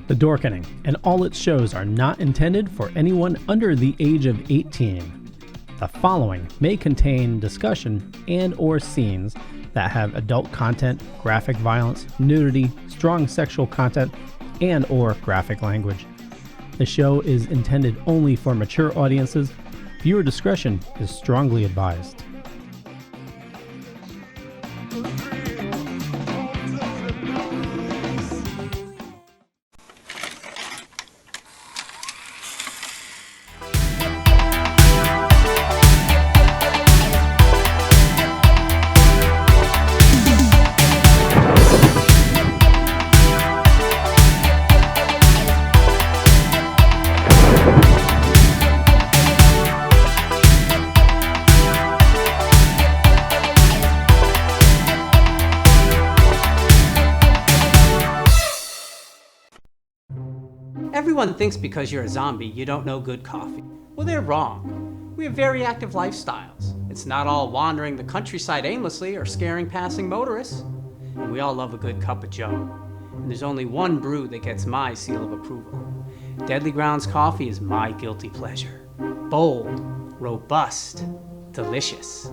The Dorkening and all its shows are not intended for anyone under the age of 18. The following may contain discussion and or scenes that have adult content, graphic violence, nudity, strong sexual content, and or graphic language. The show is intended only for mature audiences. Viewer discretion is strongly advised. Everyone thinks because you're a zombie, you don't know good coffee. Well, they're wrong. We have very active lifestyles. It's not all wandering the countryside aimlessly or scaring passing motorists. And we all love a good cup of joe. And there's only one brew that gets my seal of approval. Deadly Grounds coffee is my guilty pleasure. Bold, robust, delicious.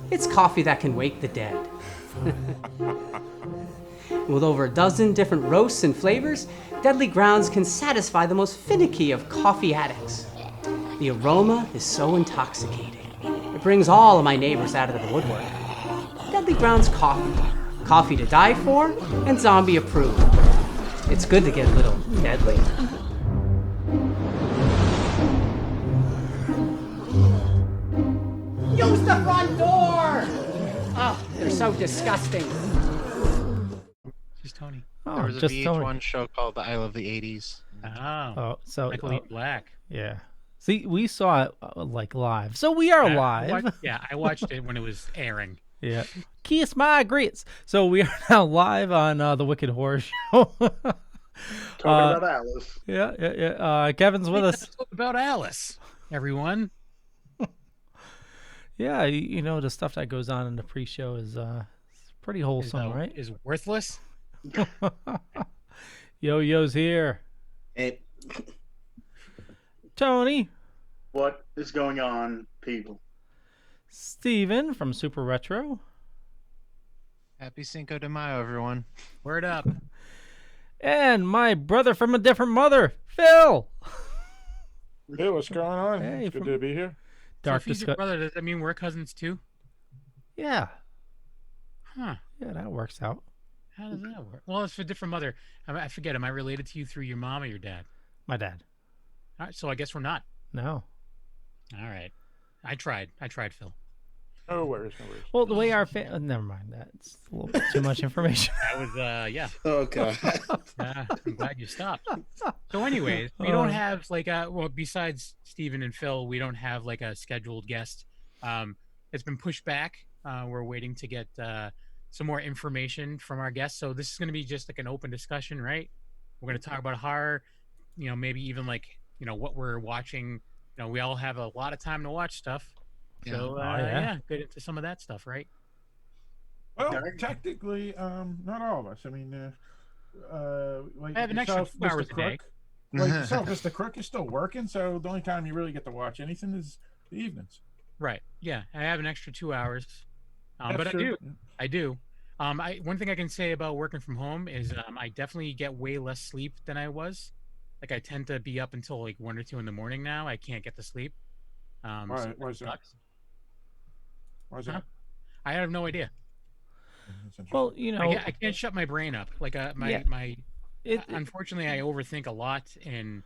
It's coffee that can wake the dead. With over a dozen different roasts and flavors, Deadly Grounds can satisfy the most finicky of coffee addicts. The aroma is so intoxicating. It brings all of my neighbors out of the woodwork. Deadly Grounds coffee. Coffee to die for and zombie approved. It's good to get a little deadly. Use the front door! Oh, they're so disgusting. She's Tony. Oh, there was a just VH1 Tony. show called The I Love the 80s. Oh, so Michael E. Black. yeah. See, we saw it like live, so we are live. I watched it when it was airing. Yeah. Kiss my grits. So we are now live on the Wicked Horror Show. Talking about Alice. Yeah. Kevin's with us. Let's talk about Alice, everyone. Yeah, you know, the stuff that goes on in the pre-show is pretty wholesome, right? Is worthless. Yo-Yo's here. Hey, Tony. what is going on, people? Steven from Super Retro. Happy Cinco de Mayo, everyone. Word up. And my brother from a different mother, Phil. Hey, what's going on? Hey, It's good to be here. So if he's your brother, does that mean we're cousins too? Yeah. Huh. Yeah, that works out. How does that work? Well, it's for a different mother. I forget. Am I related to you through your mom or your dad? My dad. All right, so I guess we're not. No. All right. I tried, Phil. No worries, no worries. Well, the way our never mind that. It's a little bit too much information. That was, yeah. Okay. I'm glad you stopped. So anyways, we don't have like well, besides Steven and Phil, we don't have like a scheduled guest. It's been pushed back. We're waiting to get some more information from our guests. So this is going to be just like an open discussion, right? We're going to talk about horror, you know, maybe even like, you know, what we're watching. You know, we all have a lot of time to watch stuff. So yeah, get into some of that stuff, right? Well, technically, not all of us. I mean, like I have an extra yourself, 2 hours Mr. a day. Crook. Like yourself, Mr. Crook, you're still working, so the only time you really get to watch anything is the evenings. Right. Yeah, I have an extra 2 hours, but I Sure. do. I do. One thing I can say about working from home is I definitely get way less sleep than I was. Like I tend to be up until like 1 or 2 in the morning now. I can't get to sleep. So Why is that? sucks. Why is that? I have no idea. That's interesting. Well, I can't shut my brain up. Like Yeah. unfortunately, I overthink a lot, and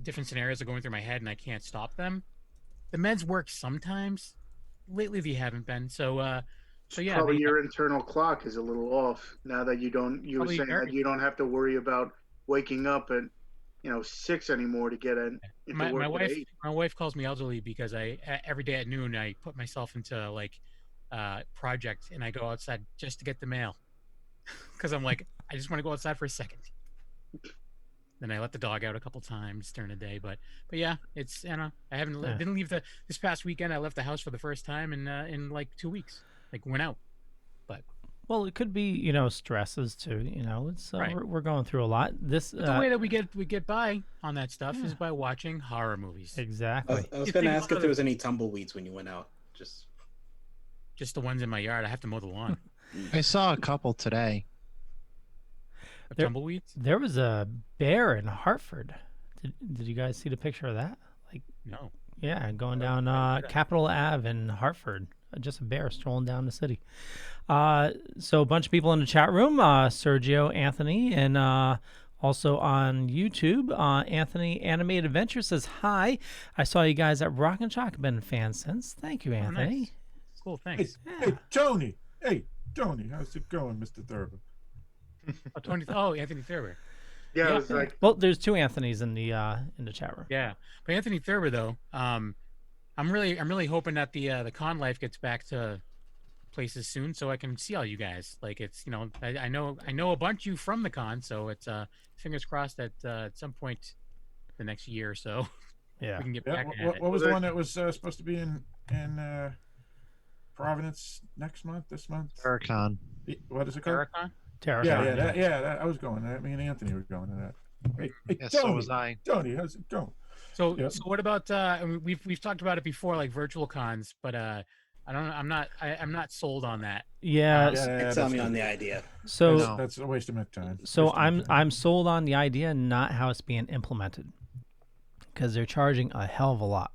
different scenarios are going through my head, and I can't stop them. The meds work sometimes. Lately, they haven't been. So yeah. Probably your internal clock is a little off now that you were Probably saying that you don't have to worry about waking up at 6 anymore to get into my work at 8. my wife calls me elderly because every day at noon I put myself into like project and I go outside just to get the mail because I'm like I just want to go outside for a second. Then I let the dog out a couple times during the day, but yeah, it's I haven't didn't leave this past weekend. I left the house for the first time in like 2 weeks. Like went out, but Well, it could be, stresses too. It's Right. we're going through a lot. This the way that we get by on that stuff is by watching horror movies. exactly. I was You going to think ask if about there was any tumbleweeds when you went out. Just the ones in my yard. I have to mow the lawn. I saw a couple today. Of There- tumbleweeds? There was a bear in Hartford. Did you guys see the picture of that? Like, No. yeah, going down Capitol Ave in Hartford. Just a bear strolling down the city. So a bunch of people in the chat room, Sergio, Anthony, and also on YouTube, Anthony Animated Adventure says, hi, I saw you guys at Rock and Shock. I've been a fan since. Thank you, Anthony. Nice. Cool. Thanks. Hey, Tony. Hey, Tony. How's it going, Mr. Thurber? Anthony Thurber. Yeah, it was like Well, there's two Anthonys in the chat room. Yeah, but Anthony Thurber though, I'm really hoping that the con life gets back to places soon, so I can see all you guys. Like it's I know a bunch of you from the con, so it's fingers crossed that at some point the next year or so Yeah. we can get Yeah. back at it. What was the one that was supposed to be in Providence this month? Hurricane. What is it called? Terracon? Terracon. I was going to that. Me and Anthony were going to that. Hey, Yeah, Tony, so was I. Tony, how's it going? So Yep. so what about I mean, we've talked about it before, like virtual cons, but I'm not sold on that. Yeah. Yeah, Sell that's me on good. the idea. So No. That's a waste of my time. So Waste of my I'm time. sold on the idea, not how it's being implemented, because they're charging a hell of a lot.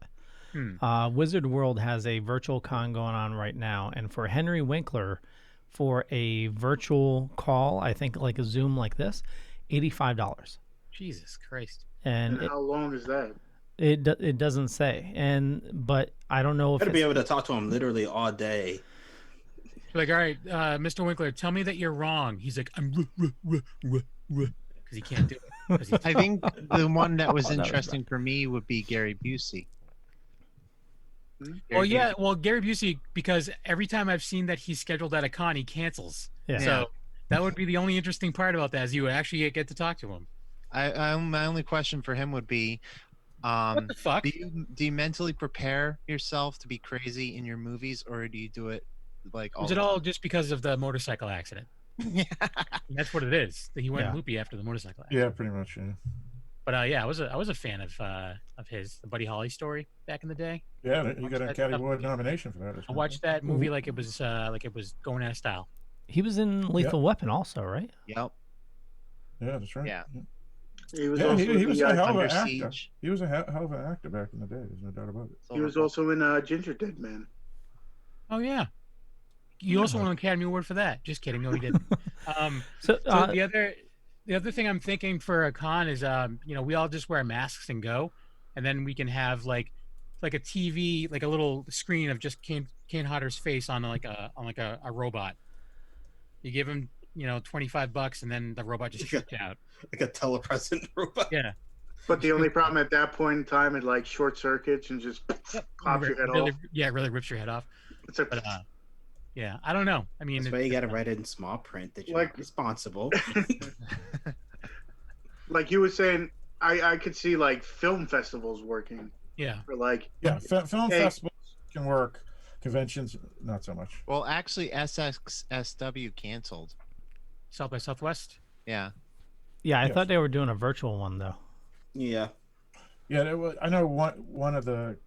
Wizard World has a virtual con going on right now, and for Henry Winkler, for a virtual call, I think like a Zoom like this, $85, Jesus Christ. and how long is that? it doesn't say, but I don't know if Got to be it's, able to talk to him literally all day. Like, all right, Mr. Winkler, tell me that you're wrong. He's like, I'm because he can't do it. 'Cause I think the one that was Oh, that was interesting for me would be Gary Busey. Well, yeah, well, Gary Busey, because every time I've seen that he's scheduled at a con, he cancels. Yeah. So that would be the only interesting part about that is you actually get to talk to him. My only question for him would be, What the fuck? do you mentally prepare yourself to be crazy in your movies, or do you do it like all? Was it the all just because of the motorcycle accident? time? And that's what it is. That he went Yeah. loopy after the motorcycle accident. Yeah, pretty much. Yeah. But yeah, I was a fan of his, the Buddy Holly story back in the day. Yeah, you got an that Academy stuff. Award nomination for that. I watched that movie like it was going out of style. he was in Lethal Weapon also, right? Yep. Yeah, that's right. Yeah. He was Yeah, also he was a hell of an Under actor. Siege. He was a hell of an actor back in the day. There's no doubt about it. he was also in Ginger Dead Man. Oh yeah. You also won an Academy Award for that. Just kidding. No, he didn't. So, So the other thing I'm thinking for a con is we all just wear masks and go, and then we can have like a TV, like a little screen of just Kane Hodder's face on a robot. You give him $25 and then the robot just shoots out. Like a telepresent robot. Yeah. But the only problem at that point in time, it like short circuits and just pops your head really, off. Yeah, it really rips your head off. It's a, But yeah, I don't know. I mean, That's why you got to write it in small print that you're Like- not responsible. like you were saying, I could see like film festivals working yeah. for like Yeah, film Hey. festivals can work. Conventions, not so much. Well, actually, SXSW canceled. South by Southwest. Yeah. Yeah, I Yes. thought they were doing a virtual one though. Yeah. Yeah, there was, I know one of the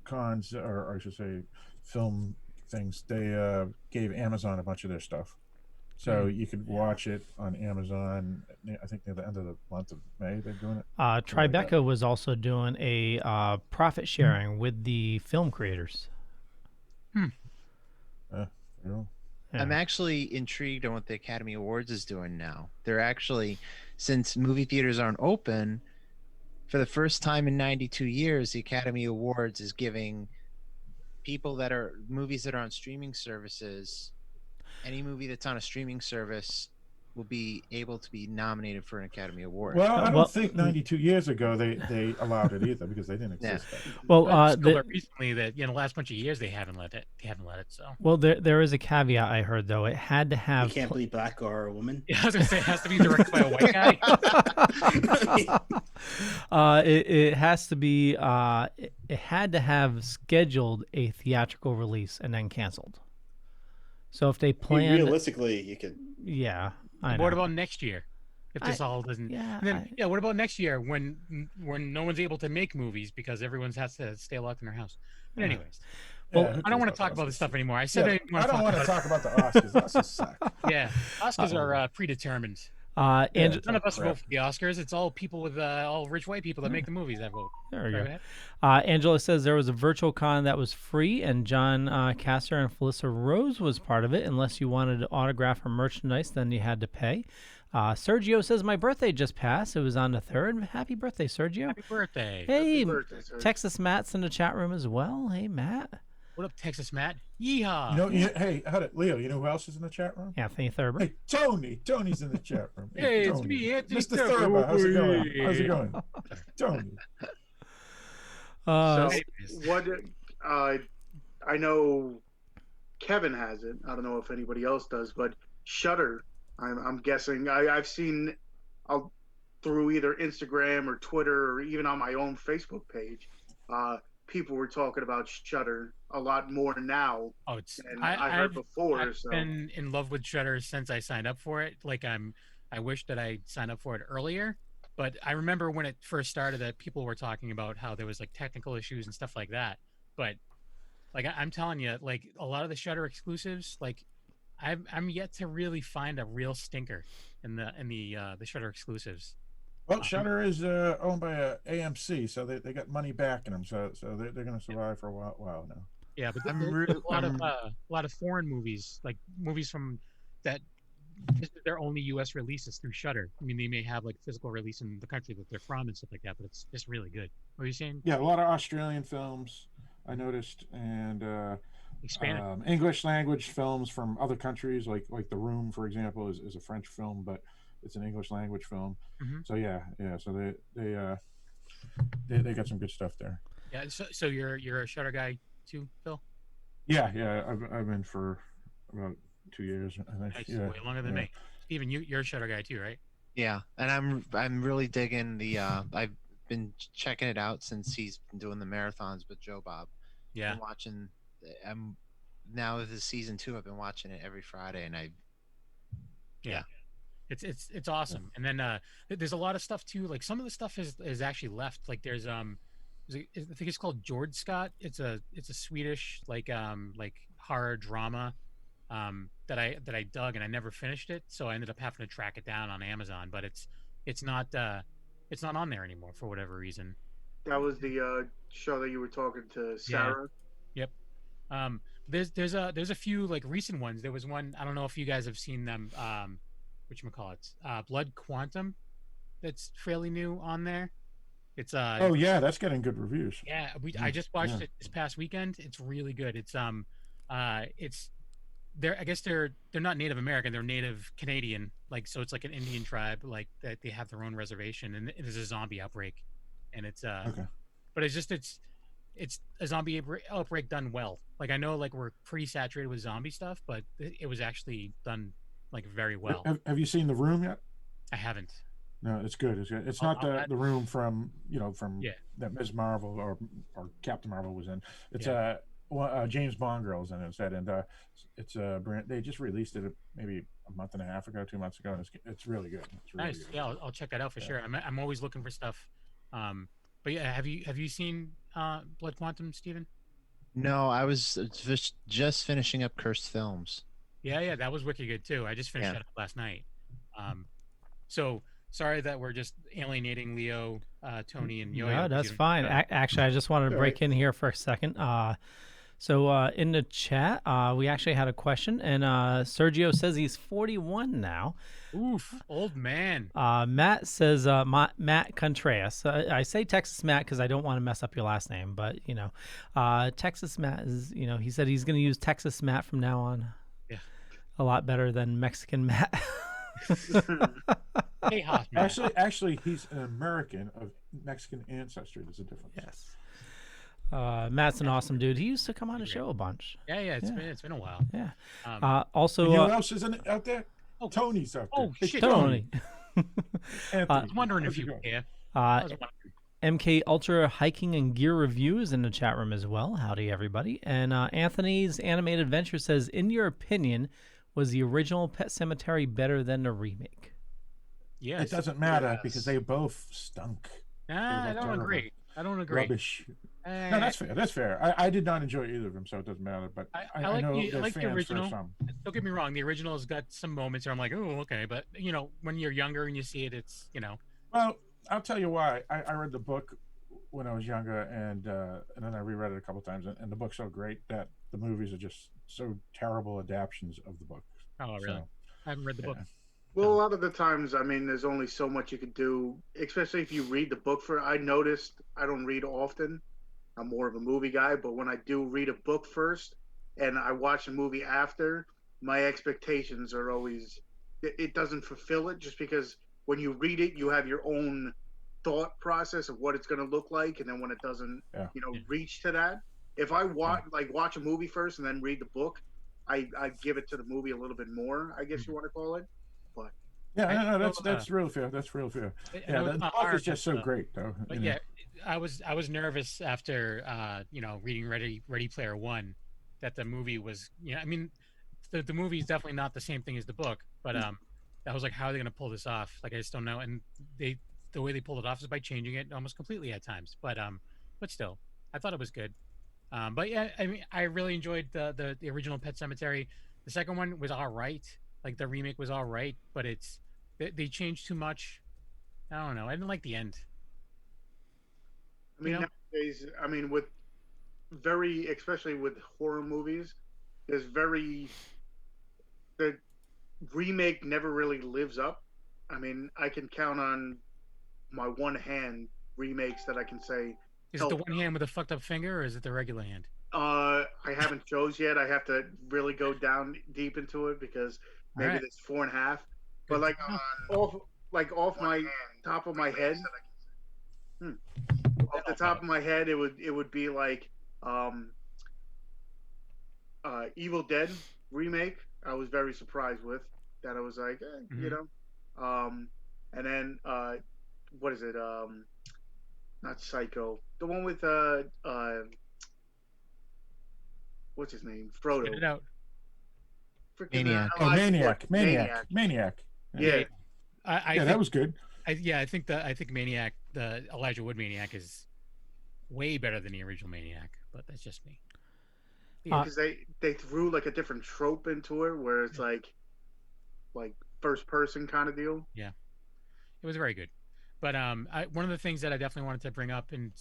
cons, or I should say, film things. They gave Amazon a bunch of their stuff, so you could watch it on Amazon. I think near the end of the month of May they're doing it. Something like Tribeca was also doing a profit sharing with the film creators. that. You know. Yeah. I'm actually intrigued on what the Academy Awards is doing now. They're actually, since movie theaters aren't open, for the first time in 92 years, the Academy Awards is giving people that are movies that are on streaming services, any movie that's on a streaming service will be able to be nominated for an Academy Award. Well, I don't Well- think 92 years ago they allowed it either because they didn't Yeah. exist. Then. Well, But still, recently, that the last bunch of years they haven't let it. So there is a caveat I heard though. It had to You have. can't be black or a woman. yeah, I was gonna say it has to be directed by a white guy. It has to be. It had to have scheduled a theatrical release and then canceled. So if they planned, Realistically, you could. yeah, I know. What about next year? If this all doesn't, yeah, and then, yeah. What about next year when no one's able to make movies because everyone has to stay locked in their house? But anyways, Well, I don't want to talk about this stuff anymore. I said Yeah, I didn't I don't want to talk about the Oscars. Oscars suck. Yeah, Oscars are predetermined. And None of us vote for the Oscars. It's all people with all rich white people that make the movies that vote. there we Sorry, go. go Angela says there was a virtual con that was free, and John Castor and Felissa Rose was part of it. Unless you wanted to autograph or merchandise, then you had to pay. Sergio says my birthday just passed. It was on the 3rd. Happy birthday, Sergio! Happy birthday! Hey, Happy birthday, Sergio. Texas Matt's in the chat room as well. Hey, Matt. What up, Texas Matt? Yeehaw! Hey, Leo, you know who else is in the chat room? Anthony Thurber. Hey, Tony's in the chat room. Hey, it's Tony. me, Anthony Mr. Thurber. Thurber. How's it going? How's it going? Tony. So anyways. what? I know Kevin has it. I don't know if anybody else does, but Shudder. I'm guessing. I've seen through either Instagram or Twitter or even on my own Facebook page. People were talking about Shudder a lot more now Oh, it's than I heard before. I've So been in love with Shudder since I signed up for it. Like I wish that I signed up for it earlier, but I remember when it first started that people were talking about how there was like technical issues and stuff like that. But like I'm telling you, like a lot of the Shudder exclusives, like I'm yet to really find a real stinker in the Shudder exclusives. Well, Shudder is owned by AMC, so they got money backing them, so they're going to survive for a while now. Yeah, but I'm there's re- a lot of foreign movies, like movies from that. This is their only U.S. releases through Shudder. I mean, they may have like physical release in the country that they're from and stuff like that, but it's just really good. What are you saying? Yeah, a lot of Australian films I noticed, and Expand. English language films from other countries, like The Room, for example, is a French film, but it's an English language film. Mhm. So yeah. So they got some good stuff there. Yeah. So you're a Shudder guy too, Phil? Yeah. I've been for about 2 years. I think. Nice. Yeah, Way longer than me. Steven, you're a Shudder guy too, right? Yeah, and I'm really digging the. I've been checking it out since he's been doing the marathons with Joe Bob. Yeah. I'm watching. I'm now this is season 2. I've been watching it every Friday, and Yeah. It's awesome. And then there's a lot of stuff too. Like some of the stuff is actually left. Like there's I think it's called George Scott. It's a Swedish like horror drama that I dug, and I never finished it, so I ended up having to track it down on Amazon. But it's not on there anymore for whatever reason. that was the show that you were talking to Sarah. Yep. There's a few like recent ones. There was one, I don't know if you guys have seen them. Whatchamacallit, Blood Quantum, that's fairly new on there. It's Oh yeah, that's getting good reviews. yeah, I just watched it this past weekend. It's really good. It's I guess they're not Native American, they're Native Canadian, like, so it's like an Indian tribe, like that they have their own reservation, and it is a zombie outbreak, and it's Okay. but it's a zombie outbreak done well. Like I know like we're pretty saturated with zombie stuff, but it was actually done like very well. Have you seen The Room yet? I haven't. No, it's good. It's good. It's I'll- not I'll add- the Room from Yeah. that Ms. Marvel or Captain Marvel was in. It's Yeah. James Bond girls in it instead, and it's a brand. They just released it maybe a month and a half ago, 2 months ago, and it's really good. It's really Nice. good. Yeah, I'll check that out for Yeah. sure. I'm always looking for stuff. But yeah, have you seen Blood Quantum, Steven? No, I was just finishing up Cursed Films. Yeah, that was wicked good too. I just finished Yeah. that up last night. So sorry that we're just alienating Leo, Tony, and Yo-Yo. No, 'cause that's you don't- fine. Actually, I just wanted to break in here for a second. So in the chat, we actually had a question, and Sergio says he's 41 now. Oof, old man. Matt says Matt Contreras. I say Texas Matt because I don't want to mess up your last name, but Texas Matt is. He said he's going to use Texas Matt from now on. Yeah. A lot better than Mexican Matt. Hey, Hoss, man. Actually, he's an American of Mexican ancestry. There's a difference. Yes. Matt's an awesome dude. He used to come on the show a bunch. Yeah, it's been a while. Yeah. Also, Also, you know who else is out there? Oh, Tony's out there. Oh Hey, shit, Tony. Anthony, I was wondering how's if it you going? were here. I was wondering. MK Ultra Hiking and Gear Review is in the chat room as well. Howdy, everybody. And Anthony's Animated Adventure says, in your opinion, was the original Pet Cemetery better than the remake? Yes. It doesn't matter because they both stunk. I don't terrible. agree. I don't agree. Rubbish. No, that's fair. That's fair. I did not enjoy either of them, so it doesn't matter. But I like know the, I they're like the fans original. for some. Don't get me wrong. The original has got some moments where I'm like, oh, okay. But when you're younger and you see it, it's Well, I'll tell you why. I read the book when I was younger, and then I reread it a couple times, and the book's so great that the movies are just so terrible adaptions of the book. Oh, really? So, I haven't read the book. Well, a lot of the times, I mean, there's only so much you could do, especially if you read the book. I noticed I don't read often. I'm more of a movie guy, but when I do read a book first and I watch a movie after, my expectations are always, it doesn't fulfill it, just because when you read it, you have your own thought process of what it's going to look like, and then when it doesn't, reach to that. If I watch a movie first and then read the book, I give it to the movie a little bit more, I guess you want to call it. But yeah, no, that's real fair. That's real fair. Yeah, the book is just so great, though. But yeah, I was nervous after reading Ready Player One that the movie was I mean the movie is definitely not the same thing as the book, but I was like, how are they going to pull this off? Like, I just don't know. And the way they pulled it off is by changing it almost completely at times. But still, I thought it was good. But yeah, I mean, I really enjoyed the original Pet Cemetery. The second one was all right. Like, the remake was all right, but they changed too much. I don't know. I didn't like the end. I mean, nowadays, especially with horror movies, the remake never really lives up. I mean, I can count on my one hand remakes that I can say. Is it the one hand with a fucked up finger, or is it the regular hand? I haven't chose yet. I have to really go down deep into it because maybe it's 4.5. But off my top of my head, off the top of my head, it would be like Evil Dead remake. I was very surprised with that. I was like, and then what is it? Not Psycho. The one with what's his name? Frodo. Get it out. Maniac. Yeah. That was good. I think Maniac, the Elijah Wood Maniac, is way better than the original Maniac, but that's just me. Because they threw like a different trope into it, where it's like first person kind of deal. Yeah, it was very good. But one of the things that I definitely wanted to bring up, and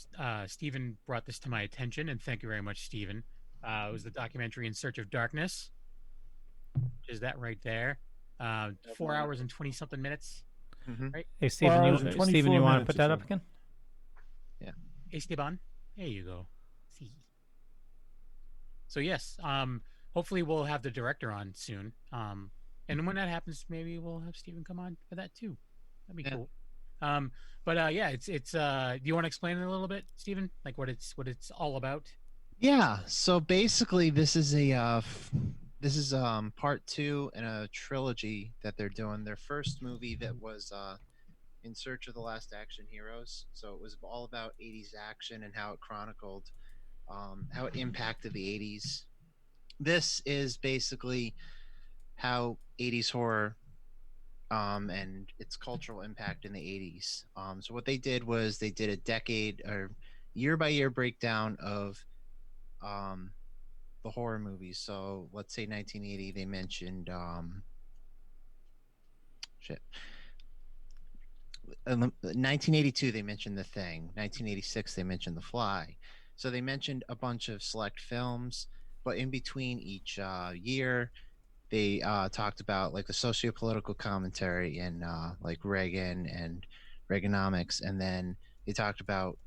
Stephen brought this to my attention, and thank you very much, Stephen, was the documentary In Search of Darkness. Is that right there? 4 hours and 20-something minutes. Mm-hmm. Right? Hey, Stephen, you want to put that up again? Yeah. Esteban, there you go. See. So yes, hopefully we'll have the director on soon. And when that happens, maybe we'll have Stephen come on for that too. That'd be cool. But yeah, it's do you want to explain it a little bit, Stephen? Like what it's all about? Yeah. So basically, this is part 2 in a trilogy that they're doing. Their first movie that was In Search of the Last Action Heroes. So it was all about 80s action and how it chronicled how it impacted the 80s. This is basically how 80s horror and its cultural impact in the 80s. So what they did was they did a decade or year by year breakdown of um, the horror movies. So let's say 1980, they mentioned shit. 1982, they mentioned The Thing. 1986, they mentioned The Fly. So they mentioned a bunch of select films, but in between each year, they talked about like the socio-political commentary and like Reagan and Reaganomics, and then they talked about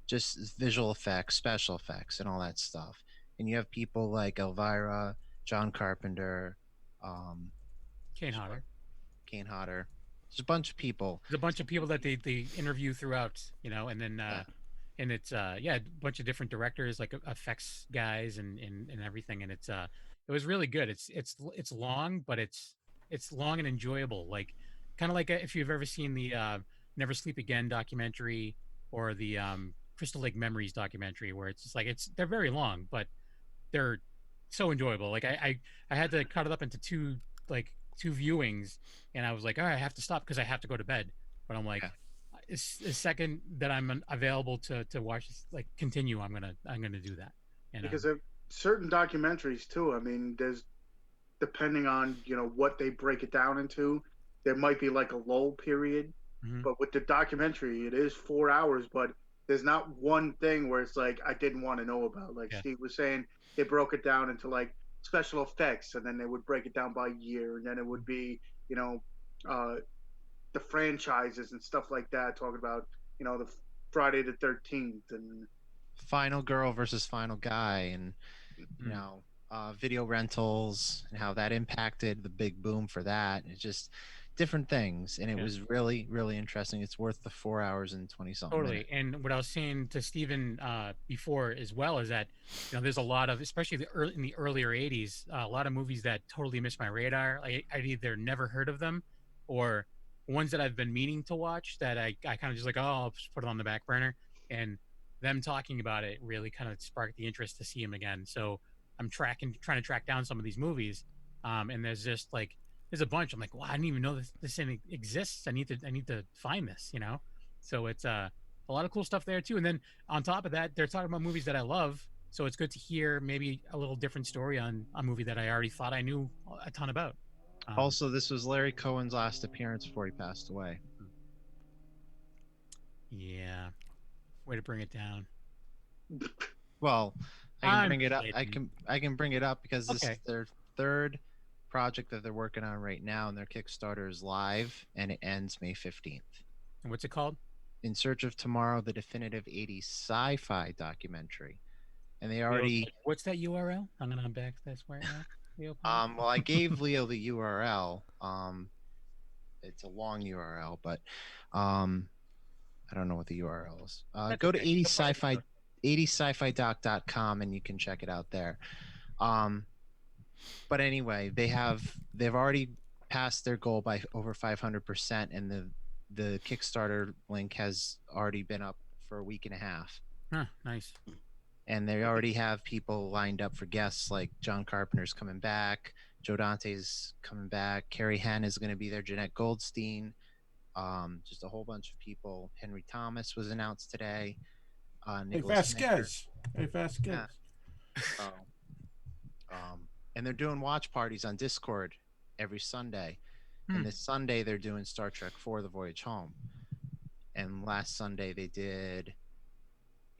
just visual effects, special effects, and all that stuff. And you have people like Elvira, John Carpenter, um, Kane Hodder. Kane Hodder. There's a bunch of people. There's a bunch of people that they interview throughout, and then and it's a bunch of different directors, like effects guys and everything, and it was really good. It's long, but it's long and enjoyable, like kind of like if you've ever seen the Never Sleep Again documentary or the Crystal Lake Memories documentary, where it's just like they're very long, but they're so enjoyable. Like I had to cut it up into two viewings, and I was like, all right, I have to stop because I have to go to bed. But I'm like, it's the second that I'm available to watch this, like continue, I'm gonna do that. And because of certain documentaries too. I mean, there's depending on what they break it down into, there might be like a lull period. But with the documentary, it is 4 hours, but there's not one thing where it's like I didn't want to know about. Like Steve was saying, they broke it down into like special effects, and then they would break it down by year, and then it would be the franchises and stuff like that, talking about the Friday the 13th and Final Girl versus Final Guy, and video rentals and how that impacted the big boom for that. It's just different things, and it was really, really interesting. It's worth the 4 hours and 20 something. Totally. And what I was saying to Stephen before as well is that there's a lot of, especially in the earlier 80s, a lot of movies that totally missed my radar. I'd either never heard of them, or ones that I've been meaning to watch that I kind of just like, oh, I'll just put it on the back burner. And them talking about it really kind of sparked the interest to see them again. So I'm trying to track down some of these movies, and there's a bunch. I'm like, wow, I didn't even know this exists. I need to find this, So it's a lot of cool stuff there too. And then on top of that, they're talking about movies that I love. So it's good to hear maybe a little different story on a movie that I already thought I knew a ton about. Also, this was Larry Cohen's last appearance before he passed away. Yeah, way to bring it down. Well, I can bring it up. I can bring it up because this is their third project that they're working on right now, and their Kickstarter is live, and it ends May 15th. And what's it called? In Search of Tomorrow, the definitive 80s sci-fi documentary. And they already... What's that URL? I'm going to back this right now. Well, I gave Leo the URL. It's a long URL, but I don't know what the URL is. Go to 80sci-fi.com and you can check it out there. But anyway, they've already passed their goal by over 500%, and the Kickstarter link has already been up for a week and a half. Huh, nice. And they already have people lined up for guests, like John Carpenter's coming back, Joe Dante's coming back, Carrie Henn is going to be there, Jeanette Goldstein, just a whole bunch of people. Henry Thomas was announced today. Hey Vasquez. Yeah. And they're doing watch parties on Discord every Sunday. And this Sunday they're doing Star Trek IV: The Voyage Home. And last Sunday they did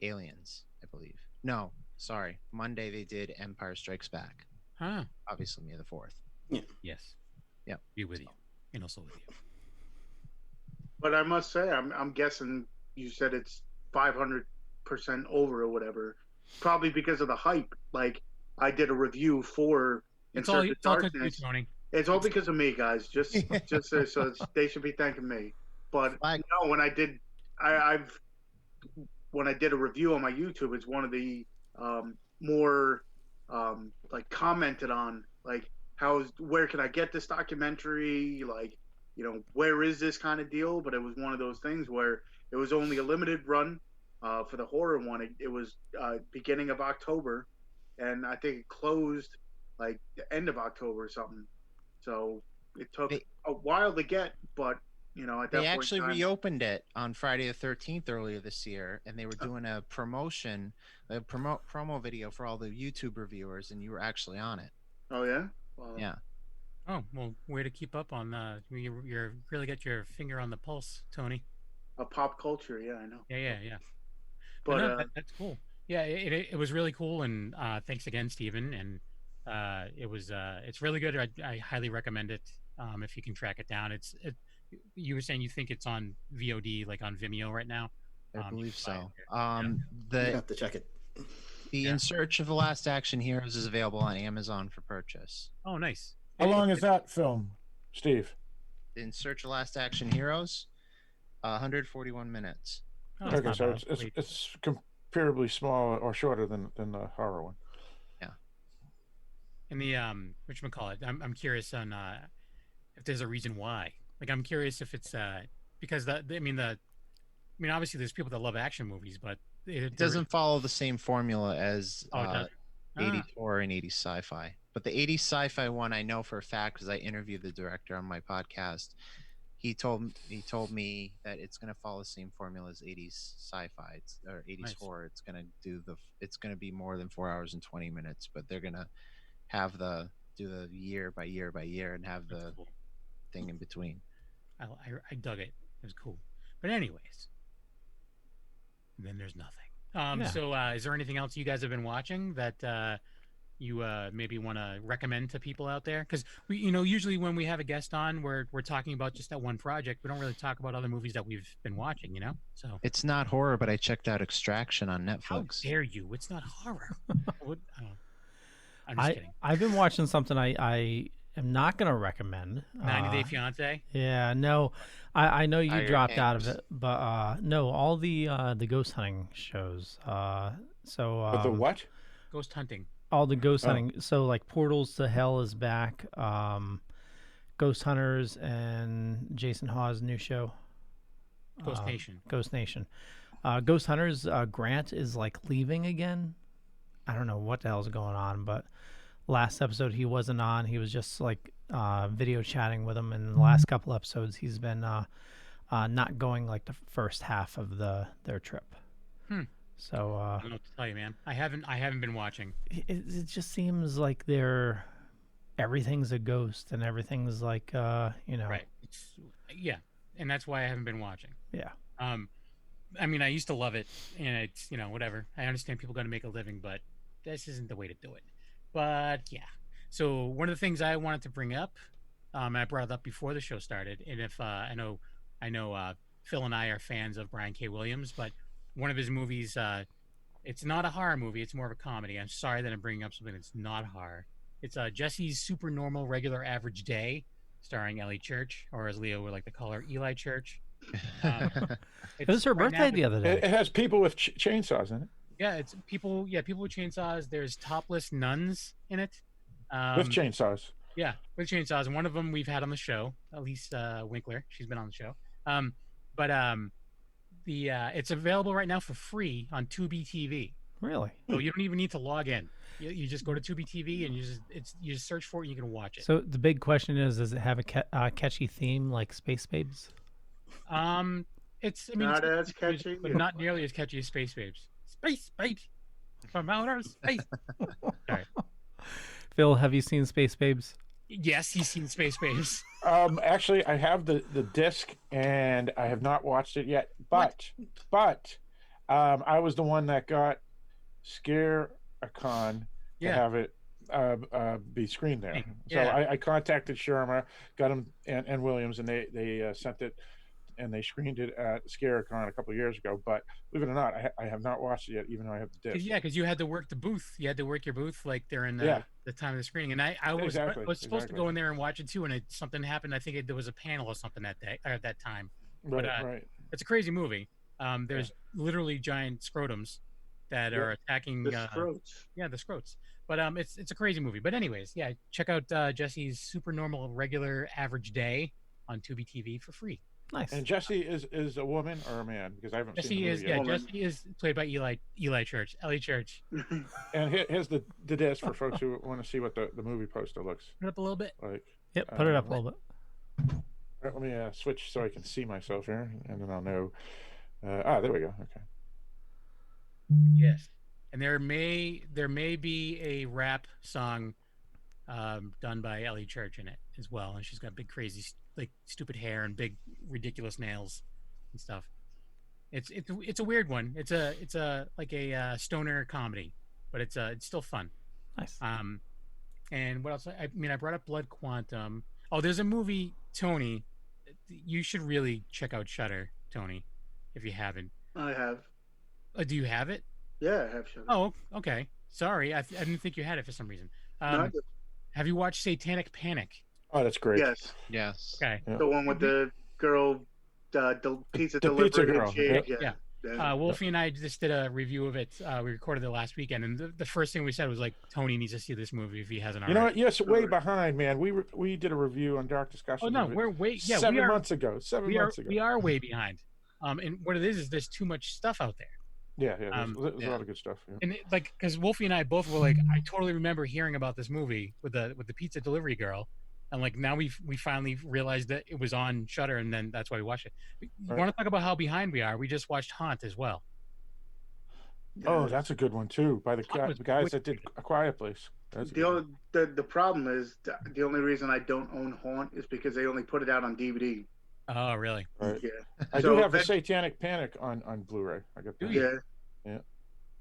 Aliens, I believe. No, sorry. Monday they did Empire Strikes Back. Huh. Obviously May the 4th. Yeah. Yes. Yep. Be with you. And also with you. But I must say, I'm guessing you said it's 500% over or whatever. Probably because of the hype. Like, I did a review for It's all Tony. It's all because of me, guys. Just so they should be thanking me. But no, when I did, when I did a review on my YouTube, it's one of the more like commented on, like where can I get this documentary? Like, where is this kind of deal? But it was one of those things where it was only a limited run. for the horror one. It was beginning of October, and I think it closed like the end of October or something. So it took a while to get, but at that They point actually in time, reopened it on Friday the 13th earlier this year, and they were doing a promo video for all the YouTube reviewers, and you were actually on it. Oh yeah. Well, Yeah. Oh well, way to keep up on. You're really got your finger on the pulse, Tony. pop culture. Yeah, I know. Yeah. But no, that's cool. Yeah, it was really cool, and thanks again, Stephen. And it's really good. I highly recommend it if you can track it down. You were saying you think it's on VOD, like on Vimeo right now. I believe so. You have to check it. The In Search of the Last Action Heroes is available on Amazon for purchase. Oh, nice. How long is that film, Steve? In Search of Last Action Heroes, 141 minutes. Oh, Okay, not so bad. it's comparably small or shorter than the horror one. Yeah. And the whatchamacallit, I'm curious on if there's a reason why. Like, I'm curious if it's because obviously there's people that love action movies, but It doesn't follow the same formula as Oh, it doesn't? 80s horror and 80s sci-fi. But the 80s sci-fi one I know for a fact because I interviewed the director on my podcast. He told me that it's going to follow the same formula as 80s sci-fi or 80s Nice. horror. It's going to be more than 4 hours and 20 minutes, but they're going to have do the year by year by year and have That's the cool. thing in between. I dug it. It was cool. But anyways, then there's nothing. Yeah. So is there anything else you guys have been watching that you maybe want to recommend to people out there? Because we, usually when we have a guest on, we're talking about just that one project. We don't really talk about other movies that we've been watching. So It's not horror, but I checked out Extraction on how Netflix. dare you? It's not horror. I'm just kidding. I've been watching something I am not going to recommend. 90 Day Fiance. Yeah, no, I know you Tiger dropped out of Kings. it, but no, all the ghost hunting shows. But the what? Ghost hunting. All the ghost Oh. hunting. So like Portals to Hell is back. Ghost Hunters and Jason Hawes' new show. Ghost Nation. Ghost Nation. Ghost Hunters. Grant is like leaving again. I don't know what the hell's going on, but last episode he wasn't on. He was just like video chatting with him. And the last couple episodes he's been not going like the first half of their trip. So I don't know what to tell you, man. I haven't been watching. it just seems like everything's a ghost and everything's like Right. Yeah, and that's why I haven't been watching. Yeah. I used to love it, and it's whatever. I understand people got to make a living, but this isn't the way to do it. But yeah. So one of the things I wanted to bring up, I brought it up before the show started, and if I know Phil and I are fans of Brian K. Williams, but one of his movies, it's not a horror movie; it's more of a comedy. I'm sorry that I'm bringing up something that's not horror. It's Jesse's Super Normal Regular Average Day, starring Ellie Church, or as Leo would like to call her, Eli Church. It was her birthday the other day. It has people with chainsaws in it. Yeah, it's people. Yeah, people with chainsaws. There's topless nuns in it. With chainsaws. Yeah, with chainsaws, and one of them we've had on the show. Elise Winkler, she's been on the show. It's available right now for free on Tubi TV. Really? So you don't even need to log in. You just go to Tubi TV and you just search for it and you can watch it. So the big question is, does it have a catchy theme like Space Babes? It's Not it's as catchy. but not nearly as catchy as Space Babes. Space Babes from outer space. Sorry. Phil, have you seen Space Babes? Yes, he's seen Space Babes. Actually, I have the disc and I have not watched it yet. But I was the one that got ScareCon to Yeah. have it be screened there. So Yeah. I contacted Sherma, got him and Williams, and they sent it and they screened it at ScareCon a couple of years ago. But believe it or not, I have not watched it yet, even though I have the disc. Yeah, because you had to work the booth. You had to work your booth like during the time of the screening. And I was supposed to go in there and watch it too, and something happened. I think there was a panel or something that day or at that time. Right, But, right. It's a crazy movie. There's literally giant scrotums that are attacking The Scroats. Yeah, the scroats. But it's a crazy movie. But anyways, check out Jesse's Super Normal Regular Average Day on Tubi TV for free. Nice. And Jesse is a woman or a man? Because I haven't seen the Jesse is movie yet. Jesse is played by Eli Church. Ellie Church. And here's the disc for folks who want to see what the movie poster looks Put it up a little bit. like. Yep, put it up a little bit. Let me switch so I can see myself here, and then I'll know. There we go. Okay. Yes, and there may be a rap song done by Ellie Church in it as well, and she's got big crazy like stupid hair and big ridiculous nails and stuff. It's a weird one. It's a like a stoner comedy, but it's still fun. Nice. And what else? I mean, I brought up Blood Quantum. Oh, there's a movie, Tony. You should really check out Shudder, Tony, if you haven't. I have. Do you have it? Yeah, I have Shudder. Oh, okay. Sorry, I didn't think you had it for some reason. Have you watched Satanic Panic? Oh, that's great. Yes. Yes. Okay. Yeah. The one with the girl, pizza The delivery. pizza girl. Yeah. Wolfie and I just did a review of it. We recorded it last weekend, and the first thing we said was like, Tony needs to see this movie if he hasn't already. You know what? Yes, way behind, man. We did a review on Dark Discussion. Oh no, we're way 7 months ago. 7 months ago. We are way behind. And what it is there's too much stuff out there. Yeah. There's a lot of good stuff. Yeah. And because Wolfie and I both were like, I totally remember hearing about this movie with the pizza delivery girl, and like now we finally realized that it was on Shudder, and then that's why we watched it. You want to talk about how behind we are? We just watched Haunt as well. Oh, that's a good one too. By the guys that did A Quiet Place. The problem is the only reason I don't own Haunt is because they only put it out on DVD. Oh, really? Right. Yeah. I do have the Satanic Panic on Blu-ray. I got that. Yeah.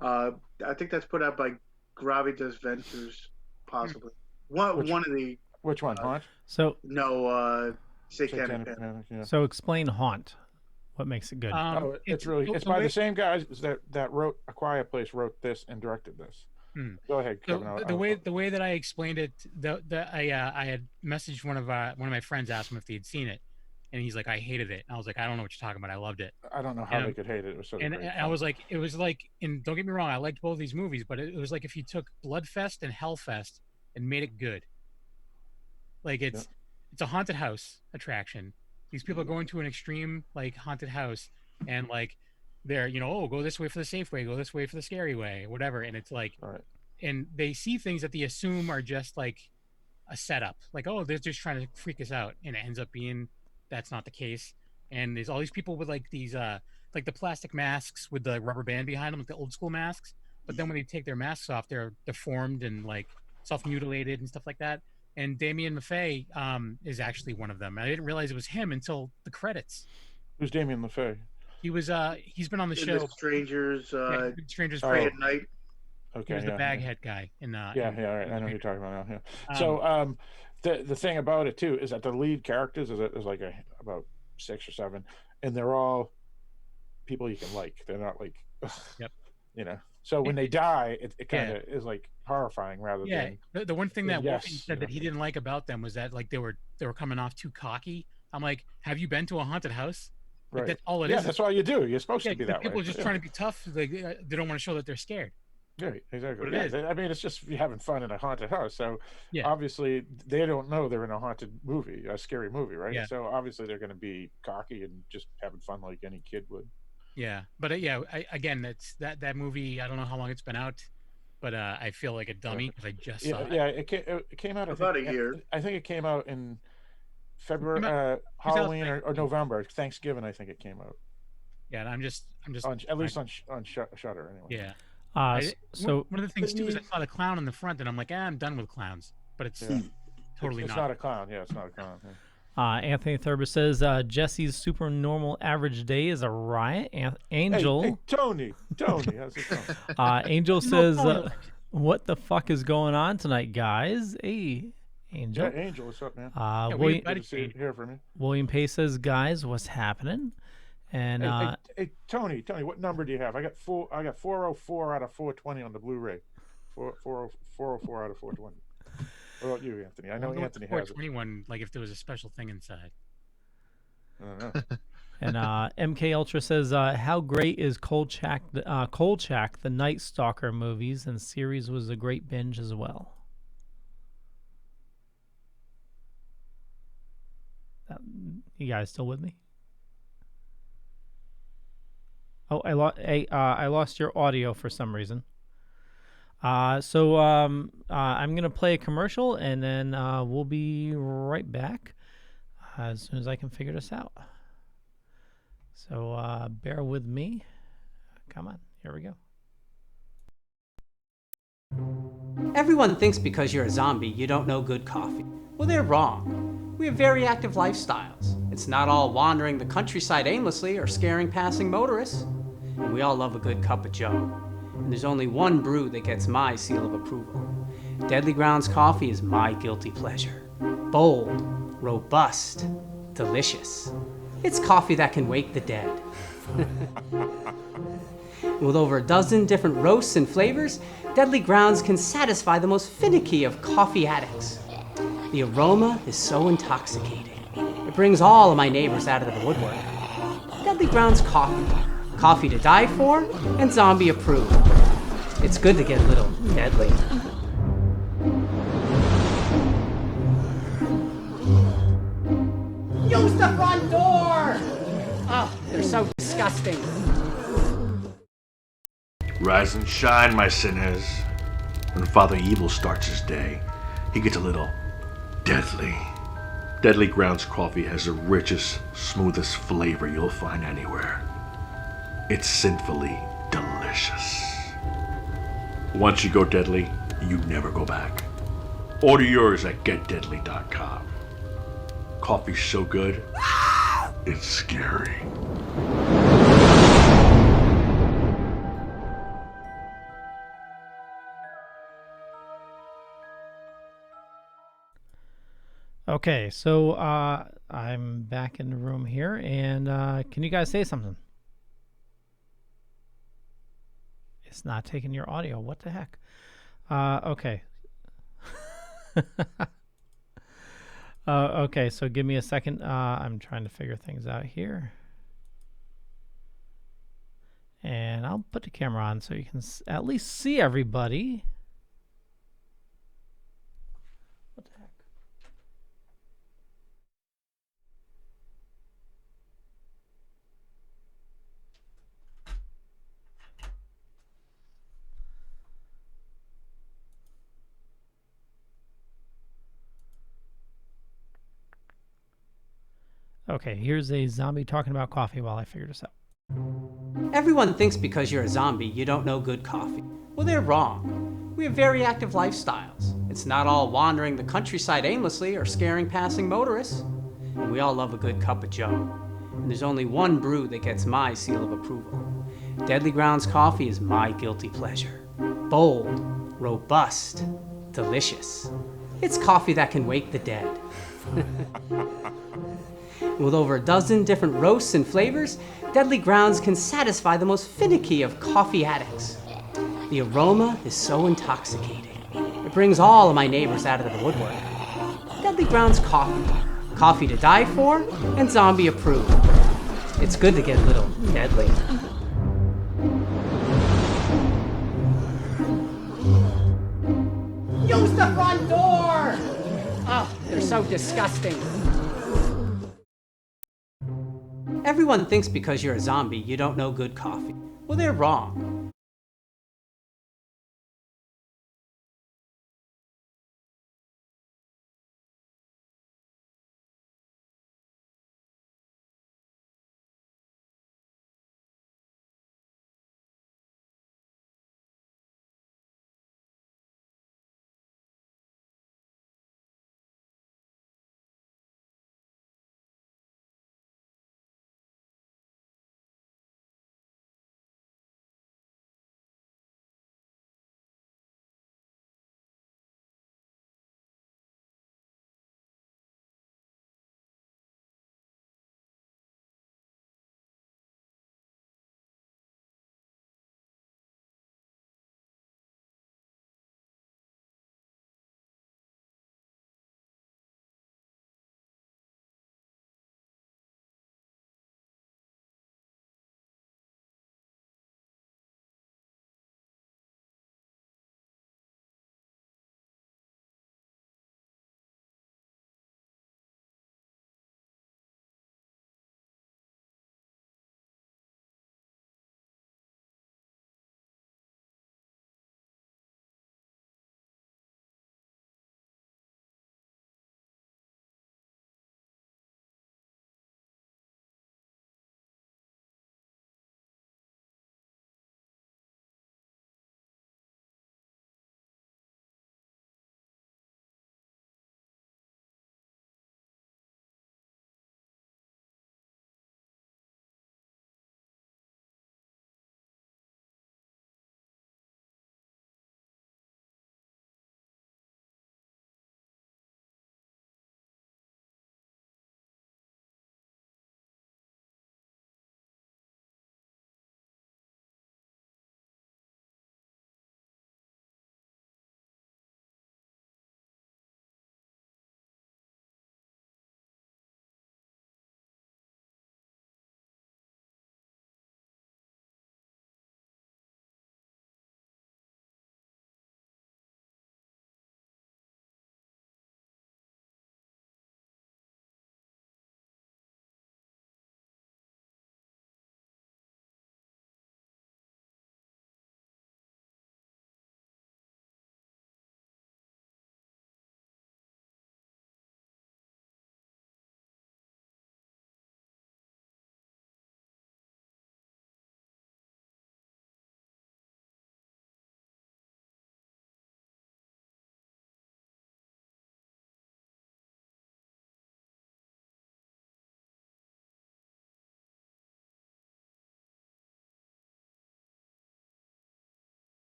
I think that's put out by Gravitas Ventures, possibly. One of the. Which one, Haunt? So no, Satanic Panic. Yeah. So explain Haunt. What makes it good? It's by the same guys that wrote A Quiet Place, wrote this and directed this. Go ahead, Kevin. The way that I explained it, I had messaged one of my friends, asked him if he had seen it, and he's like, I hated it. And I was like, I don't know what you're talking about. I loved it. I don't know how they could hate it. It was so great. I was like, it was like, and don't get me wrong, I liked both these movies, but it was like if you took Bloodfest and Hellfest and made it good. Like it's a haunted house attraction. These people are going to an extreme like haunted house, and like they're go this way for the safe way, go this way for the scary way, whatever. And it's like, and they see things that they assume are just like a setup, like they're just trying to freak us out, and it ends up being that's not the case. And there's all these people with like these like the plastic masks with the rubber band behind them, like the old school masks. But then when they take their masks off, they're deformed and like self-mutilated and stuff like that. And Damien Maffei is actually one of them. I didn't realize it was him until the credits. Who's Damien Maffei? He was he's been on the show. Strangers Pray at Night. Okay, he was the baghead guy in right. I know who you're talking about now. Yeah. So the thing about it too is that the lead characters is like about 6 or 7, and they're all people you can like. They're not like So when they die, it kind of is like horrifying rather than. The one thing that Wolfie said that he didn't like about them was that like they were coming off too cocky. I'm like, have you been to a haunted house? Like, that's all it is. Yeah, that's all you do. You're supposed to be that way. People are just trying to be tough. Like, they don't want to show that they're scared. Yeah, exactly. What it is. I mean, it's just having fun in a haunted house. So obviously they don't know they're in a haunted movie, a scary movie, right? Yeah. So obviously they're going to be cocky and just having fun like any kid would. Yeah, but again, that's that movie. I don't know how long it's been out, but I feel like a dummy because I just saw it. Yeah, it came out about a year. I think it came out in February, Halloween or November, Thanksgiving. I think it came out. Yeah, and I'm just at least on Shudder anyway. Yeah. So one of the things too is I saw the clown in the front, and I'm like, I'm done with clowns. But it's totally it's not a clown. Yeah, it's not a clown. Yeah. Anthony Thurber says Jesse's super normal average day is a riot. Angel, hey, Tony, how's it going? Angel says, "What the fuck is going on tonight, guys?" Hey, Angel. Yeah, Angel, what's up, man? William, good to hear from you. William Pace says, "Guys, what's happening?" And hey, Tony, what number do you have? I got 404 out of 420 on the Blu-ray. 404 out of 420. What about you, Anthony? I know Anthony has it. 421, like if there was a special thing inside. I don't know. And MK Ultra says, "How great is Kolchak? The Night Stalker movies and series was a great binge as well." You guys still with me? Oh, I lost your audio for some reason. I'm gonna play a commercial, and then we'll be right back as soon as I can figure this out. So bear with me. Come on, here we go. Everyone thinks because you're a zombie, you don't know good coffee. Well, they're wrong. We have very active lifestyles. It's not all wandering the countryside aimlessly or scaring passing motorists. And we all love a good cup of joe. And there's only one brew that gets my seal of approval. Deadly Grounds coffee is my guilty pleasure. Bold, robust, delicious. It's coffee that can wake the dead. With over a dozen different roasts and flavors, Deadly Grounds can satisfy the most finicky of coffee addicts. The aroma is so intoxicating. It brings all of my neighbors out of the woodwork. Deadly Grounds coffee. Coffee to die for and zombie approved. It's good to get a little deadly. Use the front door! Oh, they're so disgusting. Rise and shine, my sinners. When Father Evil starts his day, he gets a little deadly. Deadly Grounds coffee has the richest, smoothest flavor you'll find anywhere. It's sinfully delicious. Once you go deadly, you never go back. Order yours at getdeadly.com. Coffee's so good, it's scary. Okay, so I'm back in the room here, and can you guys say something? It's not taking your audio. What the heck? Okay. Okay, so give me a second. I'm trying to figure things out here. And I'll put the camera on so you can at least see everybody. What the heck? Okay, here's a zombie talking about coffee while I figure this out. Everyone thinks because you're a zombie, you don't know good coffee. Well, they're wrong. We have very active lifestyles. It's not all wandering the countryside aimlessly or scaring passing motorists. And we all love a good cup of joe. And there's only one brew that gets my seal of approval. Deadly Grounds coffee is my guilty pleasure. Bold, robust, delicious. It's coffee that can wake the dead. With over a dozen different roasts and flavors, Deadly Grounds can satisfy the most finicky of coffee addicts. The aroma is so intoxicating. It brings all of my neighbors out of the woodwork. Deadly Grounds coffee. Coffee to die for and zombie approved. It's good to get a little deadly. Use the front door! Oh, they're so disgusting. Everyone thinks because you're a zombie, you don't know good coffee. Well, they're wrong.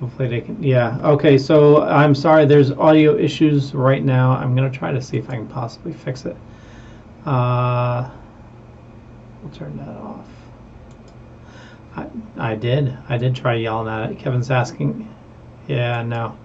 Hopefully they can. Yeah. Okay. So I'm sorry. There's audio issues right now. I'm gonna try to see if I can possibly fix it. We'll turn that off. I did. I did try yelling at it. Kevin's asking. Yeah. No.